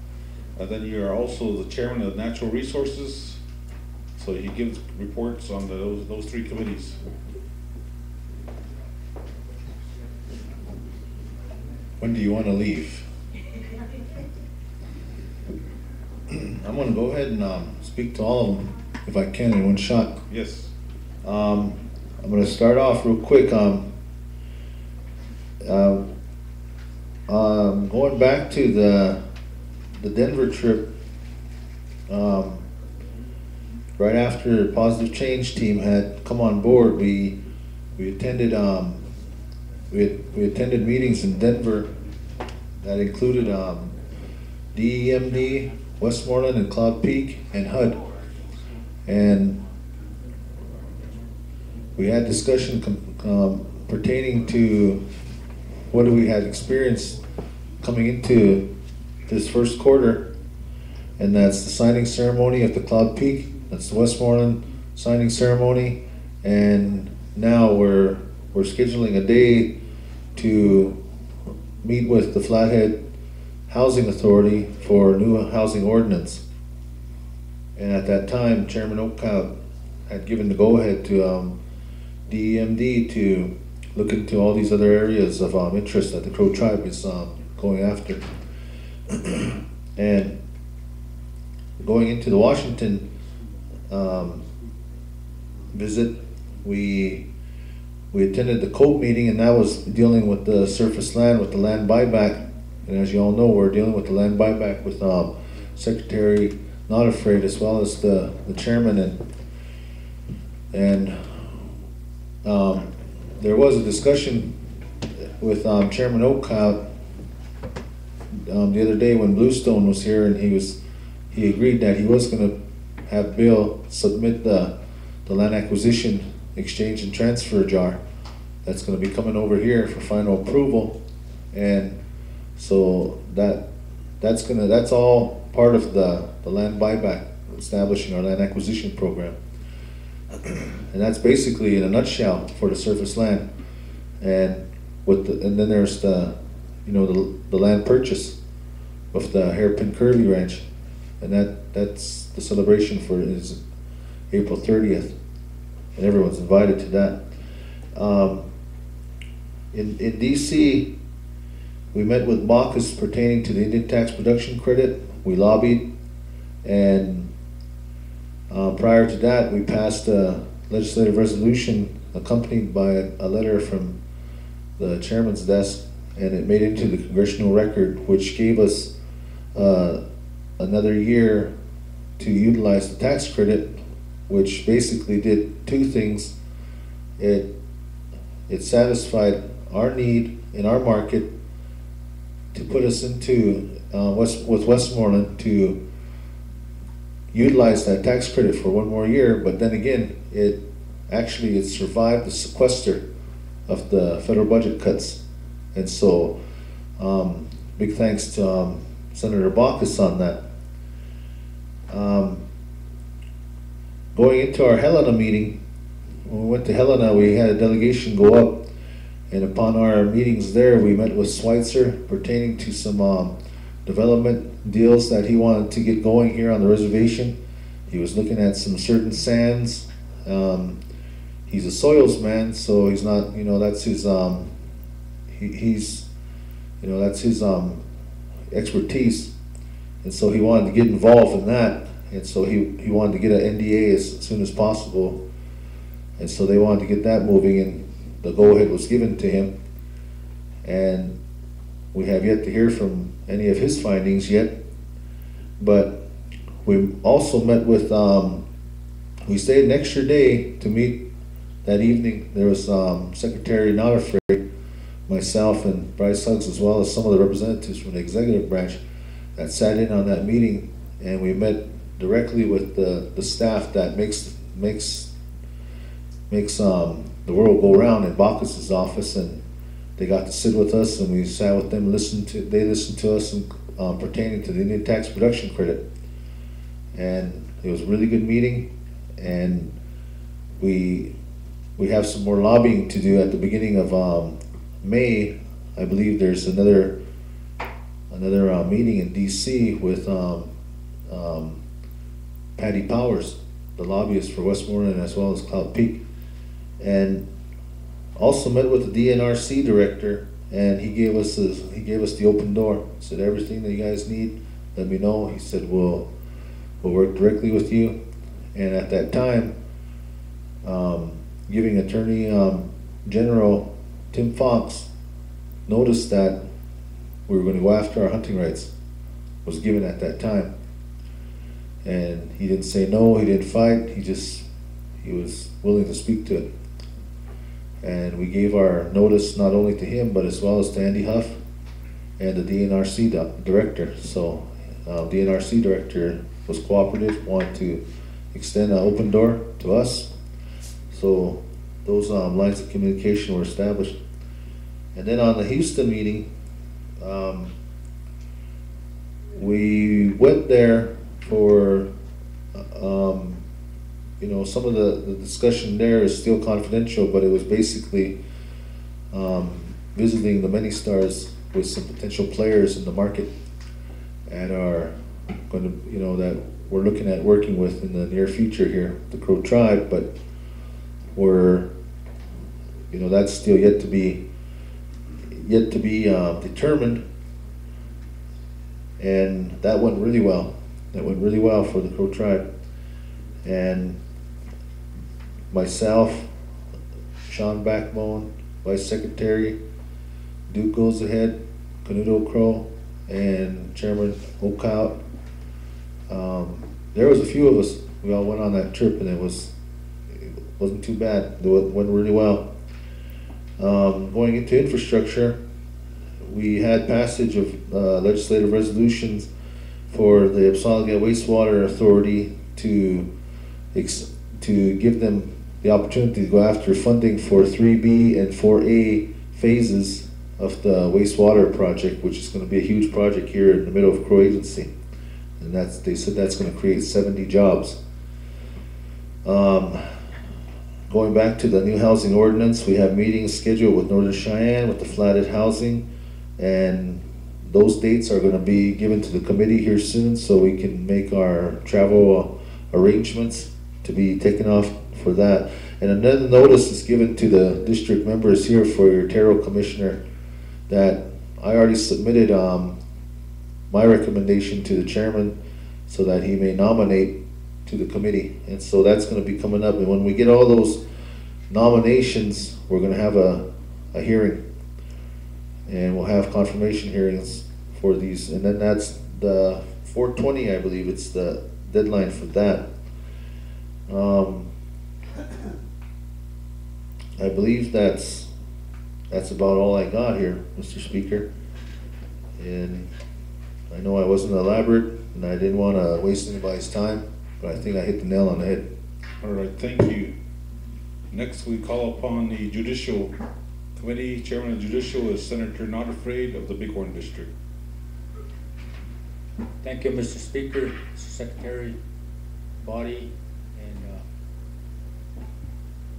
Then you are also the chairman of natural resources. So you give reports on those three committees. When do you want to leave? I'm going to go ahead and speak to all of them if I can in one shot. Yes. I'm going to start off real quick. Going back to the Denver trip, right after Positive Change team had come on board, we attended we attended meetings in Denver that included DEMD, Westmoreland, and Cloud Peak, and HUD, and we had discussion pertaining to what we had experienced coming into this first quarter, and that's the signing ceremony at the Cloud Peak, that's the Westmoreland signing ceremony, and now we're scheduling a day to meet with the Flathead Housing Authority for a new housing ordinance. And at that time, Chairman Oakcout had given the go-ahead to DEMD to look into all these other areas of interest that the Crow tribe is going after. And going into the Washington visit, we attended the COPE meeting, and that was dealing with the surface land, with the land buyback. And as you all know, we're dealing with the land buyback with Secretary Not Afraid, as well as the chairman, and there was a discussion with Chairman Oakhout the other day when Bluestone was here, and he agreed that he was going to have Bill submit the land acquisition exchange and transfer jar that's going to be coming over here for final approval. And so that's all part of the land buyback, establishing our land acquisition program. And that's basically in a nutshell for the surface land. And then there's the land purchase of the Hairpin Curvy Ranch, and that's the celebration for is April 30th, and everyone's invited to that. In DC, we met with Baucus pertaining to the Indian tax production credit. We lobbied, and prior to that, we passed a legislative resolution accompanied by a letter from the chairman's desk, and it made it into the congressional record, which gave us another year to utilize the tax credit, which basically did two things. It satisfied our need in our market to put us into with Westmoreland to utilize that tax credit for one more year, but then again, it survived the sequester of the federal budget cuts. And so big thanks to Senator Baucus on that. Going into our Helena meeting, when we went to Helena, we had a delegation go up, and upon our meetings there, we met with Schweitzer pertaining to some development deals that he wanted to get going here on the reservation. He was looking at some certain sands. He's a soils man, so he's not, that's his, that's his expertise. And so he wanted to get involved in that. And so he wanted to get an NDA as soon as possible. And so they wanted to get that moving, and the go-ahead was given to him. And we have yet to hear from any of his findings yet. But we also met with, we stayed an extra day to meet that evening. There was Secretary Not Afraid, myself, and Bryce Huggs, as well as some of the representatives from the executive branch that sat in on that meeting, and we met directly with the staff that makes the world go round in Baucus's office, and they got to sit with us, and we sat with them, they listened to us pertaining to the Indian tax production credit. And it was a really good meeting, and we have some more lobbying to do at the beginning of May. I believe there's another meeting in DC with Patty Powers, the lobbyist for Westmoreland, as well as Cloud Peak. And also met with the DNRC director, and he gave us the open door. He said, everything that you guys need, let me know. He said, we'll work directly with you. And at that time, giving Attorney General Tim Fox notice that we were going to go after our hunting rights was given at that time. And he didn't say no, he didn't fight, he was willing to speak to it. And we gave our notice not only to him, but as well as to Andy Huff and the DNRC director. So DNRC director was cooperative, wanted to extend an open door to us. So those lines of communication were established. And then on the Houston meeting, we went there for, some of the discussion there is still confidential, but it was basically visiting the many stars with some potential players in the market and are going to, that we're looking at working with in the near future here, the Crow Tribe, but we're, that's still yet to be determined. And that went really well. that went really well for the Crow Tribe. And myself, Sean Backbone, Vice Secretary, Duke Goes Ahead, Canuto Crow, and Chairman Oakout. There was a few of us. We all went on that trip, and it wasn't too bad. It went really well. Going into infrastructure, we had passage of legislative resolutions for the Upsaga Wastewater Authority to give them the opportunity to go after funding for 3B and 4A phases of the wastewater project, which is going to be a huge project here in the middle of Crow Agency. And they said that's going to create 70 jobs. Going back to the new housing ordinance, we have meetings scheduled with Northern Cheyenne, with the Flathead Housing, and those dates are going to be given to the committee here soon, so we can make our travel arrangements to be taken off for that. And another notice is given to the district members here for your Terrell Commissioner that I already submitted my recommendation to the chairman so that he may nominate to the committee. And so that's going to be coming up. And when we get all those nominations, we're going to have a hearing. And we'll have confirmation hearings for these. And then that's the 4/20, I believe it's the deadline for that. I believe that's about all I got here, Mr. Speaker. And I know I wasn't elaborate, and I didn't want to waste anybody's time, but I think I hit the nail on the head. All right, thank you. Next, we call upon the Judicial Committee. Chairman of Judicial is Senator Not Afraid of the Bighorn District. Thank you, Mr. Speaker, Mr. Secretary, body, and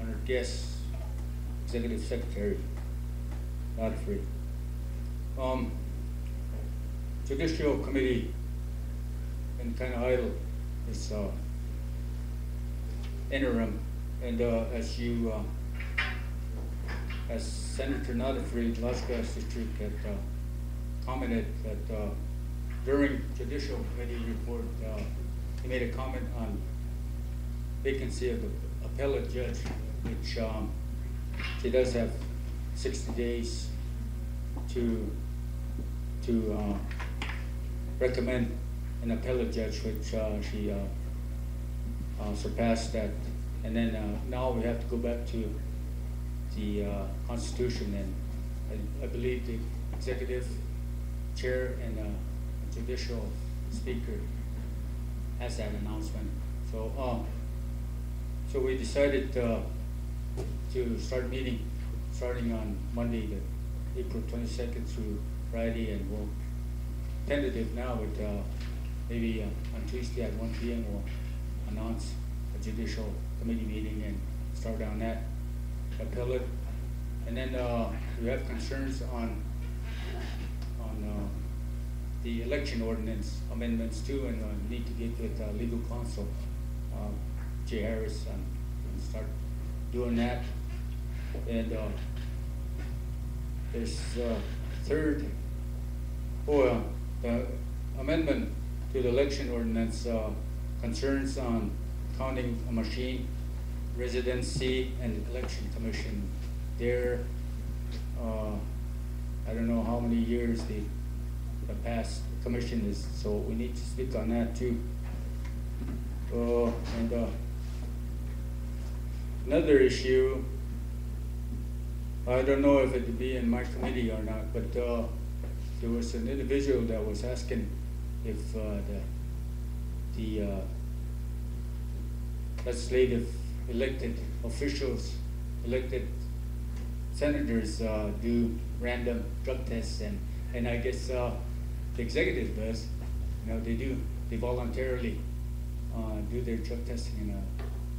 honored guests, Executive Secretary Not Afraid. Judicial Committee been kind of idle this interim, and as Senator Not Afraid, Las Vegas District had commented that during Judicial Committee report, he made a comment on vacancy of the appellate judge, which she does have 60 days to recommend an appellate judge, which she surpassed that. And then now we have to go back to the Constitution, and I believe the executive chair and judicial speaker has that announcement. So so we decided to start meeting starting on Monday, the April 22nd through Friday, and we'll tentative now with maybe on Tuesday at 1 p.m. we'll announce a judicial committee meeting and start on that appellate. And then we have concerns on the election ordinance amendments too, and need to get with legal counsel, Jay Harris, and start doing that. And there's third, the amendment to the election ordinance concerns on counting a machine, residency, and election commission. There, I don't know how many years the past commission is, so we need to speak on that too. And another issue, I don't know if it would be in my committee or not, but there was an individual that was asking if the legislative elected officials, elected senators do random drug tests, and I guess the executive does. You know, they voluntarily do their drug testing, and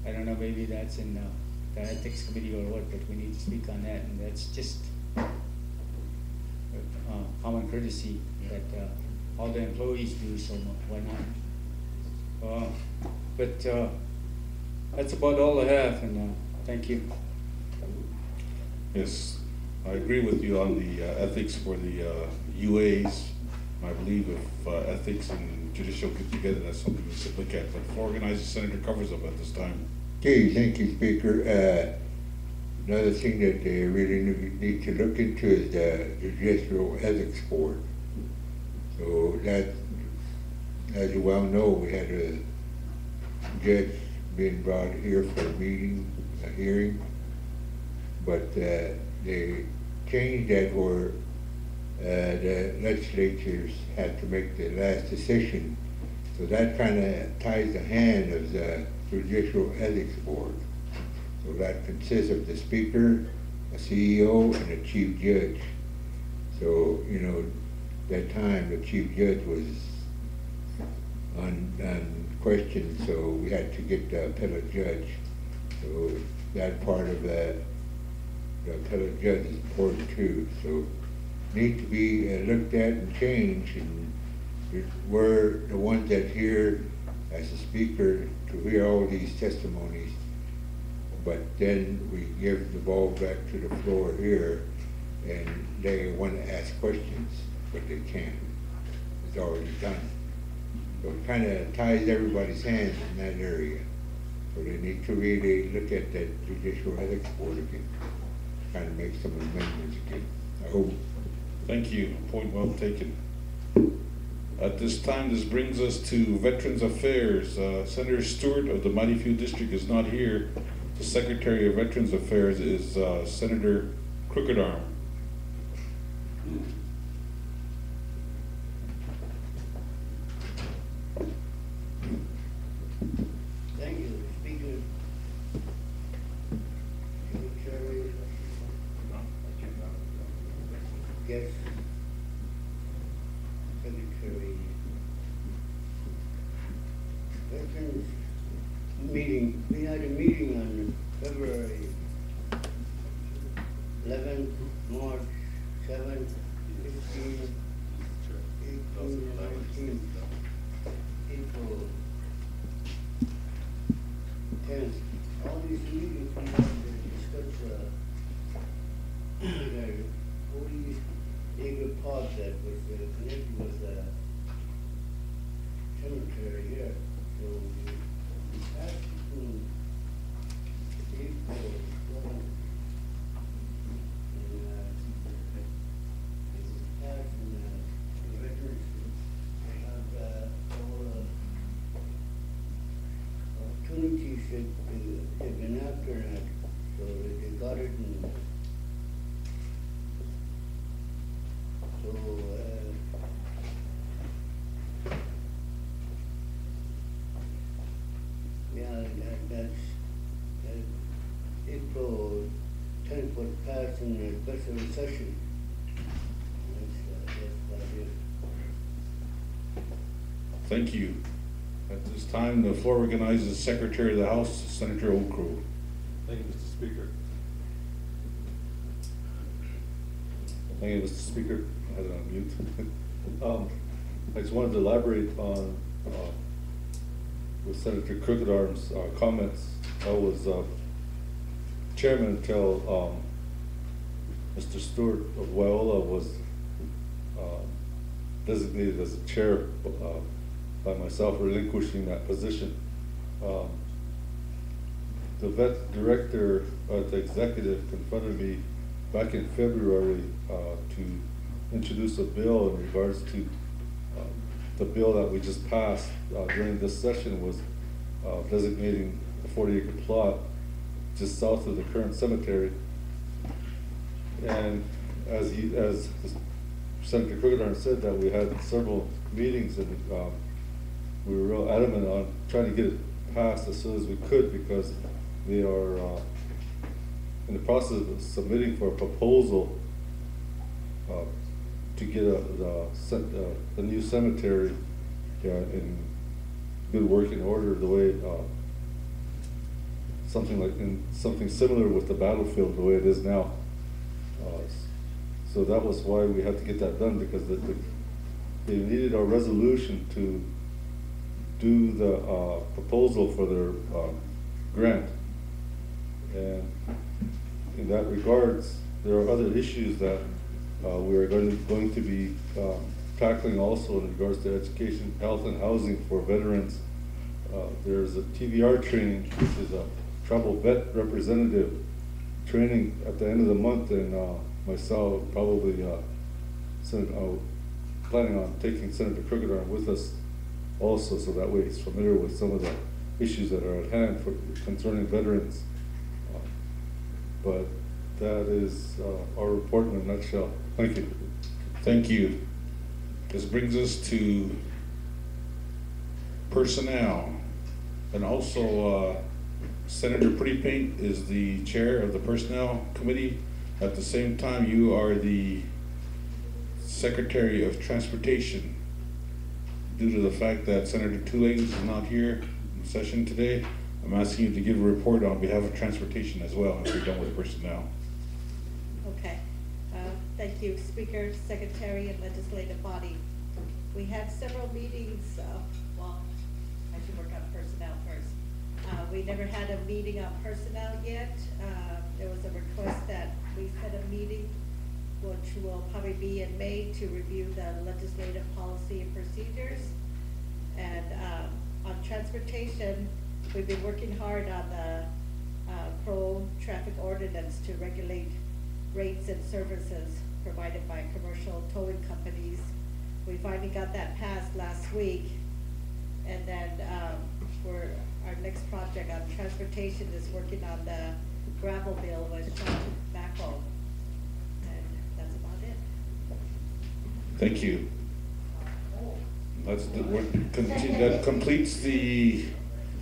I don't know, maybe that's in the ethics committee or what, but we need to speak on that, and that's just common courtesy that all the employees do, so why not? But that's about all I have, and thank you. Yes, I agree with you on the ethics for the UAs. I believe if ethics and judicial get together, that's something we should look at. But for organizing, Senator covers up at this time. Okay, thank you, Speaker. Another thing that they really need to look into is the Judicial Ethics Board. So that, as you well know, we had a judge being brought here for a meeting, a hearing, but they changed that where the legislatures had to make the last decision. So that kind of ties the hand of the Judicial Ethics Board. So that consists of the Speaker, a CEO, and a Chief Judge. So, you know, that time the Chief Judge was on question, so we had to get the appellate judge. So that part of that, the appellate judge is important too. So need to be looked at and changed, and we're the ones that hear as a speaker to hear all these testimonies, but then we give the ball back to the floor here, and they want to ask questions, but they can't. It's already done. So it kind of ties everybody's hands in that area. So they need to really look at that Judicial Ethics Board again, kind of make some amendments again. I hope. Thank you, point well taken. At this time, this brings us to Veterans Affairs. Senator Stewart of the Mighty Few District is not here. The Secretary of Veterans Affairs is Senator Crooked Arm. Thank you, Speaker. Secretary. Yes. Secretary. Veterans meeting, we had a meeting on February 11th, March 7th, 15th, 18th, 19th, April 10th. All these meetings we had to discuss the Holy Acre Park that was connected with the cemetery here. So we passed between April 11th and we passed in the veterans have all opportunities that they've been after that, so they got it and so yeah, that's April 10th was passed in the special session. That's about it. Thank you. At this time, the floor recognizes Secretary of the House, Senator Okro. Thank you, Mr. Speaker. Thank you, Mr. Speaker. I had it on mute. I just wanted to elaborate on with Senator Crooked Arm's comments. I was chairman until Mr. Stewart of Wyola was designated as a chair by myself, relinquishing that position. The vet director, the executive, confronted me back in February to introduce a bill in regards to the bill that we just passed during this session was designating a 40-acre plot just south of the current cemetery. And as Senator Crooked said, that we had several meetings and we were real adamant on trying to get it passed as soon as we could, because they are in the process of submitting for a proposal to get the new cemetery in good working order, the way something similar with the battlefield the way it is now. So that was why we had to get that done, because they needed our resolution to do the proposal for their grant. And in that regards, there are other issues that we are going to be tackling also in regards to education, health, and housing for veterans. There's a TVR training, which is a travel vet representative training at the end of the month, and myself probably planning on taking Senator Crookedorn with us also, so that way he's familiar with some of the issues that are at hand concerning veterans. But that is our report in a nutshell. Thank you. Thank you. This brings us to personnel. And also, Senator Pretty Pink is the chair of the Personnel Committee. At the same time, you are the Secretary of Transportation. Due to the fact that Senator Tulane is not here in session today, I'm asking you to give a report on behalf of Transportation as well, if you're done with personnel. Okay. Thank you, Speaker, Secretary, and Legislative Body. We had several meetings, well, I should work on personnel first. We never had a meeting on personnel yet. There was a request that we set a meeting, which will probably be in May, to review the legislative policy and procedures. And on transportation, we've been working hard on the pro-traffic ordinance to regulate rates and services provided by commercial towing companies. We finally got that passed last week. And then our next project on transportation is working on the gravel bill with Sean Mackel. And that's about it. Thank you. That completes the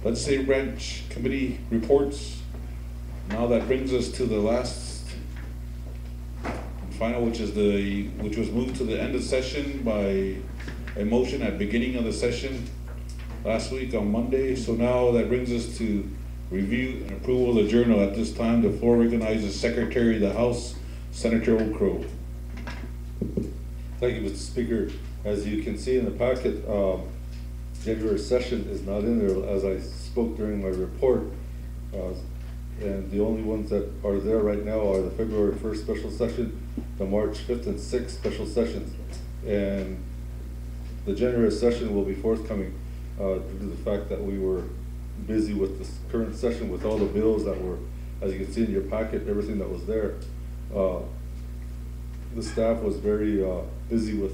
Legislative Branch Committee reports. Now that brings us to the last and final, which was moved to the end of session by a motion at beginning of the session last week on Monday. So now that brings us to review and approval of the journal. At this time, the floor recognizes Secretary of the House, Senator Okro. Thank you, Mr. Speaker. As you can see in the packet, January session is not in there, as I spoke during my report. And the only ones that are there right now are the February 1st special session, the March 5th and 6th special sessions. And the January session will be forthcoming due to the fact that we were busy with this current session with all the bills that were, as you can see in your packet, everything that was there. The staff was very busy with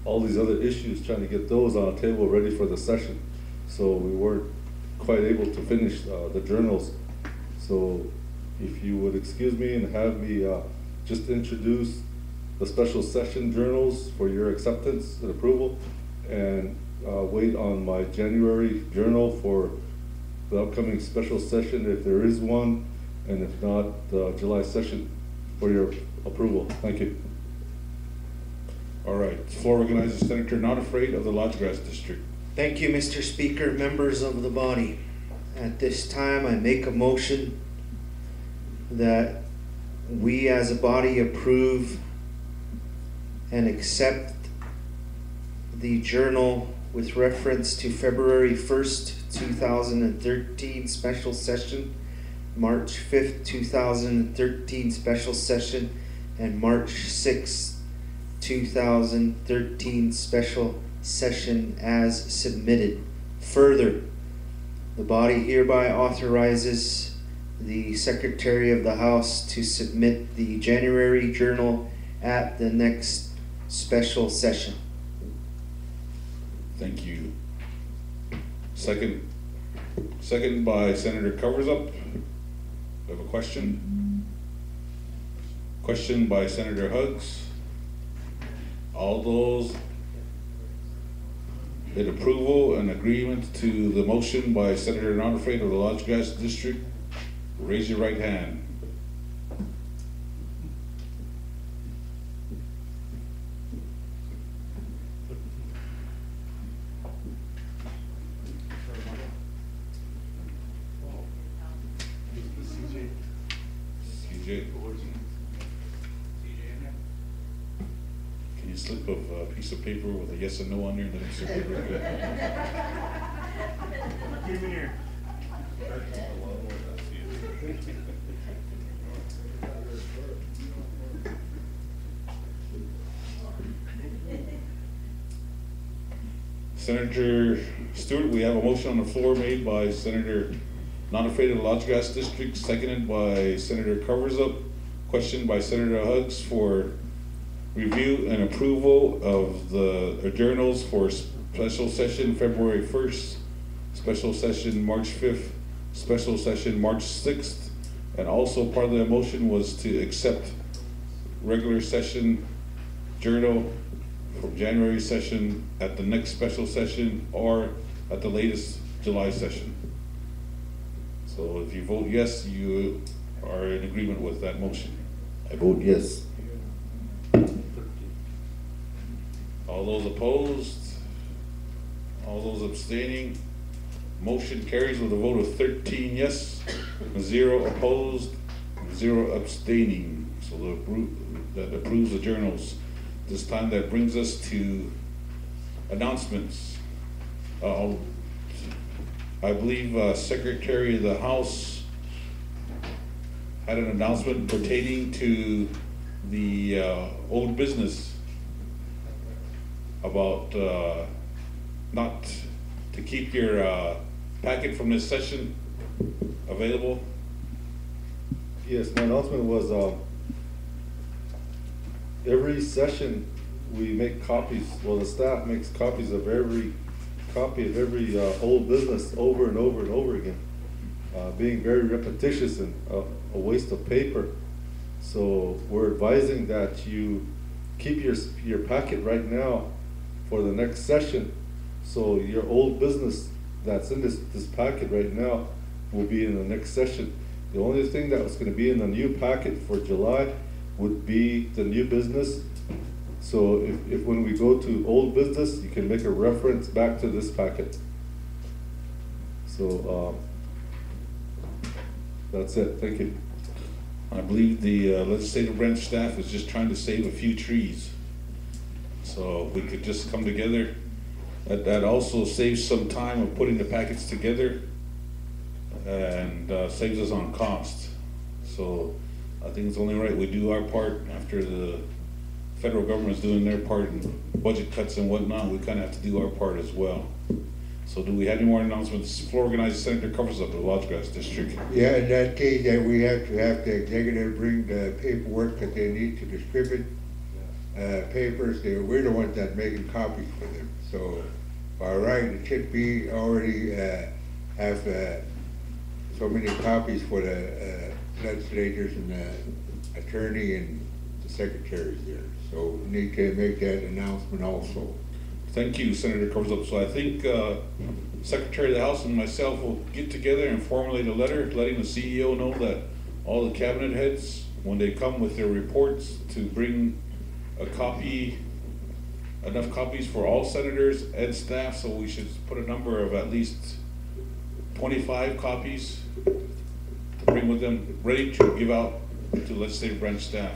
all these other issues, trying to get those on a table ready for the session. So we weren't quite able to finish the journals. So if you would excuse me and have me just introduce the special session journals for your acceptance and approval, and wait on my January journal for the upcoming special session if there is one, and if not, the July session for your approval. Thank you. All right, the floor recognizes Senator Not Afraid of the Lodgegrass District. Thank you, Mr. Speaker, members of the body. At this time, I make a motion that we as a body approve and accept the journal with reference to February 1st, 2013 special session, March 5th, 2013 special session, and March 6th, 2013 special session as submitted. Further, the body hereby authorizes the Secretary of the House to submit the January journal at the next special session. Thank you. Second by Senator Coversup. We have a question. Question by Senator Huggs. All those in approval and agreement to the motion by Senator Not Afraid of the Lodgegrass District, raise your right hand. CJ. Can you slip a piece of paper with a yes and no on there and then insert it real good? Get him in here. Senator Stewart, we have a motion on the floor made by Senator Not Afraid of the Lodge Grass District, seconded by Senator Covers Up, questioned by Senator Huggs for review and approval of the journals for special session February 1st, special session March 5th, special session March 6th, and also part of the motion was to accept regular session journal for January session at the next special session or at the latest July session. So if you vote yes, you are in agreement with that motion. I vote yes. All those opposed? All those abstaining? Motion carries with a vote of 13 yes, 0 opposed, 0 abstaining. So that approves the journals. This time that brings us to announcements. I believe Secretary of the House had an announcement pertaining to the old business about not to keep your packet from this session available. Yes, my announcement was, every session we make copies, well, the staff makes copies of every copy of every old business over and over and over again, being very repetitious and a waste of paper. So we're advising that you keep your packet right now for the next session. So your old business that's in this packet right now will be in the next session. The only thing that was going to be in the new packet for July would be the new business. So if when we go to old business, you can make a reference back to this packet. So that's it. Thank you. I believe the legislative branch staff is just trying to save a few trees. So we could just come together. That also saves some time of putting the packets together and saves us on cost. So I think it's only right we do our part after the federal government is doing their part in budget cuts and whatnot. We kind of have to do our part as well. So do we have any more announcements? Floor organizer Senator Covers Up, the Lodge Grass District. Yeah, in that case, that we have to have the executive bring the paperwork that they need to distribute papers. We're the ones that making copies for them. So by right, it should be already have so many copies for the legislators and the attorney and the secretaries there. So we need to make that announcement also. Thank you, Senator Covers Up. So I think Secretary of the House and myself will get together and formulate a letter letting the CEO know that all the cabinet heads, when they come with their reports, to bring a copy, enough copies for all senators and staff. So we should put a number of at least 25 copies to bring with them, ready to give out to legislative branch staff.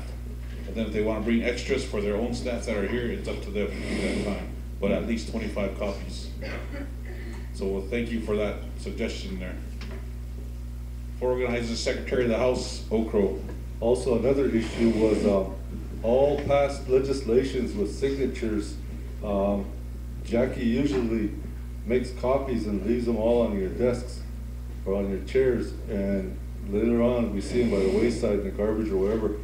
And then if they want to bring extras for their own staff that are here, it's up to them at that time. But at least 25 copies. So thank you for that suggestion there. Floor organizer Secretary of the House, Okro. Also, another issue was all past legislations with signatures. Jackie usually makes copies and leaves them all on your desks or on your chairs, and later on we see them by the wayside in the garbage or wherever.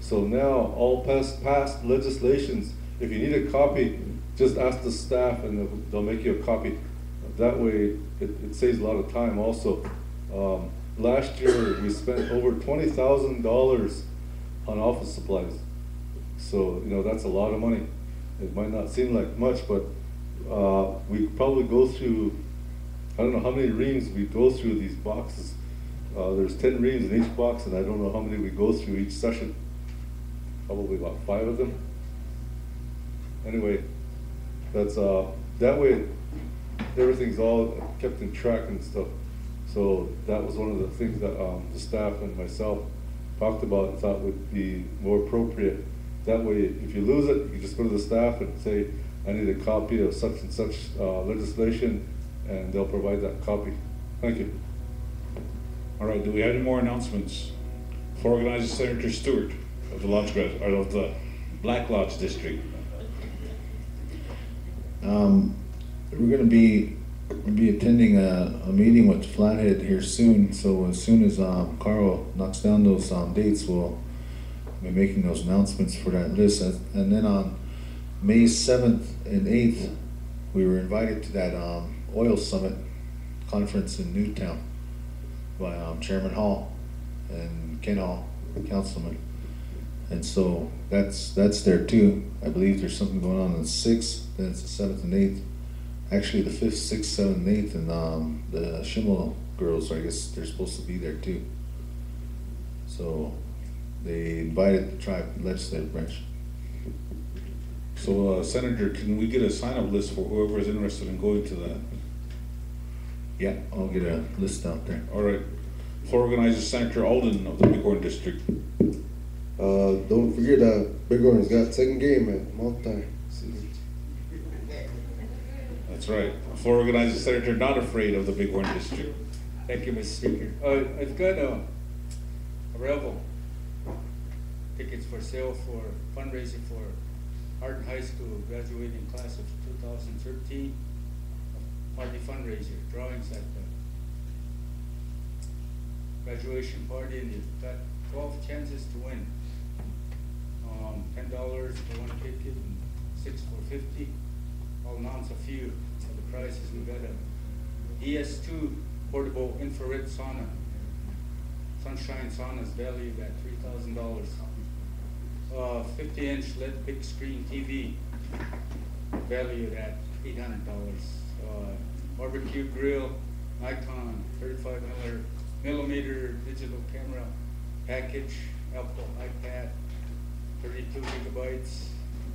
So now all past legislations, if you need a copy, just ask the staff and they'll make you a copy. That way it saves a lot of time also. Last year we spent over $20,000 on office supplies. So, you know, that's a lot of money. It might not seem like much, but we probably go through, I don't know how many reams we go through these boxes. There's 10 reams in each box, and I don't know how many we go through each session. Probably about 5 of them. Anyway, that's that way everything's all kept in track and stuff. So that was one of the things that the staff and myself talked about and thought would be more appropriate. That way, if you lose it, you just go to the staff and say, I need a copy of such and such legislation, and they'll provide that copy. Thank you. All right, do we have any more announcements? Floor organizer Senator Stewart of the Lodge Grass, or of the Black Lodge District. we're gonna be attending a meeting with Flathead here soon, so as soon as, Carl knocks down those, dates, we'll be making those announcements for that list. And then on May 7th and 8th, we were invited to that, oil summit conference in Newtown by, Chairman Hall and Ken Hall, councilman. And so that's there too. I believe there's something going on the 6th, then it's the 7th and 8th. Actually, the 5th, 6th, 7th, and 8th, and the Schimmel girls, I guess they're supposed to be there too. So they invited the tribe legislative branch. So, Senator, can we get a sign-up list for whoever is interested in going to that? Yeah, I'll get a list out there. All right. Floor organizer Senator Alden of the Bighorn District. Don't forget, Bighorn's got second game at multi. That's right. Floor organizer Senator Not Afraid of the Bighorn District. Thank you, Mr. Speaker. I've got a raffle tickets for sale for fundraising for Hardin High School graduating class of 2013. Party fundraiser, drawings at the graduation party, and you've got 12 chances to win. $10 for one ticket and $6 for 50. I'll announce a few of the prizes. We've got a ES2 portable infrared sauna. Sunshine sauna is valued at $3,000. 50-inch LED big screen TV valued at $800. Barbecue grill, Nikon 35 millimeter digital camera package, Apple iPad, 32 gigabytes,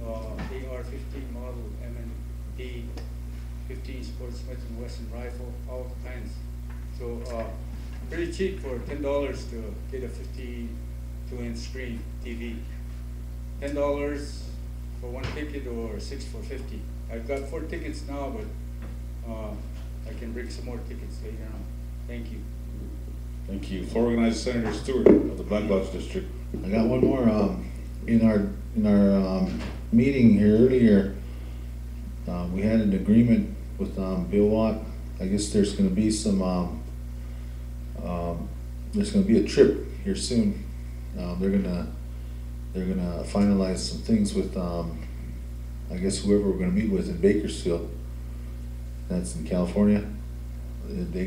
AR-15 model M&P 15 Sport Smith & Wesson rifle, all kinds. So pretty cheap for $10 to get a 52-inch screen TV. $10 for one ticket or $6 for 50. I've got 4 tickets now, but I can bring some more tickets later on. Thank you. Thank you. Floor organizer Senator Stewart of the Black Bucks District. I got one more. In our meeting here earlier, we had an agreement with Bill Watt. I guess there's going to be some. There's going to be a trip here soon. They're gonna finalize some things with I guess whoever we're going to meet with in Bakersfield. That's in California. They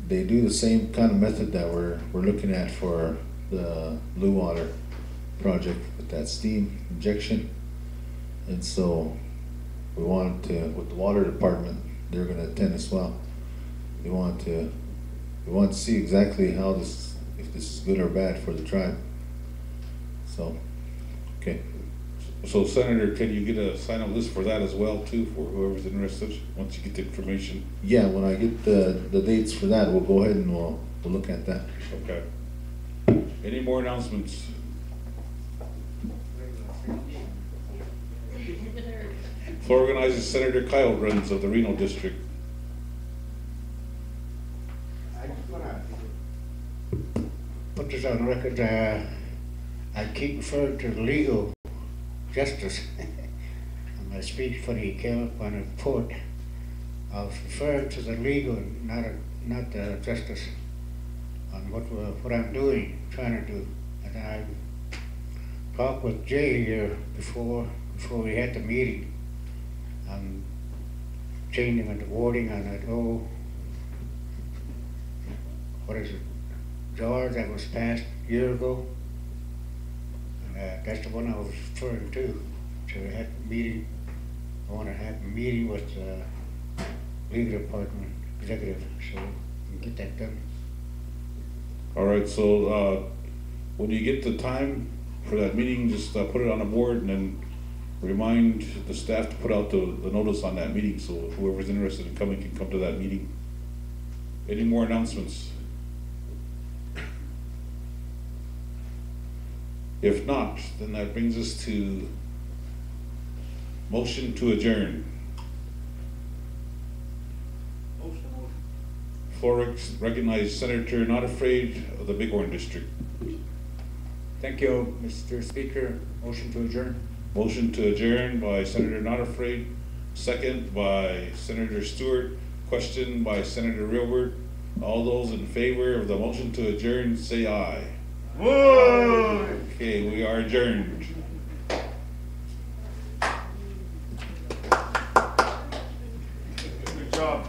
do the same kind of method that we're looking at for the Blue Water project with that steam injection. And so we wanted to, with the water department, they're going to attend as well. We want to see exactly how this, if this is good or bad for the tribe. So, okay. So Senator, can you get a sign-up list for that as well too, for whoever's interested, once you get the information? Yeah, when I get the dates for that, we'll go ahead and we'll look at that. Okay. Any more announcements? Floor organizer Senator Kyle Runs of the Reno District. I just wanna put this on record. I keep referring to legal justice. In my speech when he came up on a report, I was referring to the legal, not the justice on what I'm doing, trying to do. And I talked with Jay here before we had the meeting. I'm changing the wording on that what is it, George, that was passed a year ago. That's the one I was referring to. So we had a meeting. I want to have a meeting with the legal department executive, so we can get that done. All right, so when you get the time for that meeting, just put it on the board and then remind the staff to put out the notice on that meeting, so whoever's interested in coming can come to that meeting. Any more announcements? If not, then that brings us to motion to adjourn. Floor recognize Senator Not Afraid of the Bighorn District. Thank you, Mr. Speaker. Motion to adjourn. Motion to adjourn by Senator Not Afraid, second by Senator Stewart, question by Senator Rilbert. All those in favor of the motion to adjourn, say aye. Okay, we are adjourned. Good job.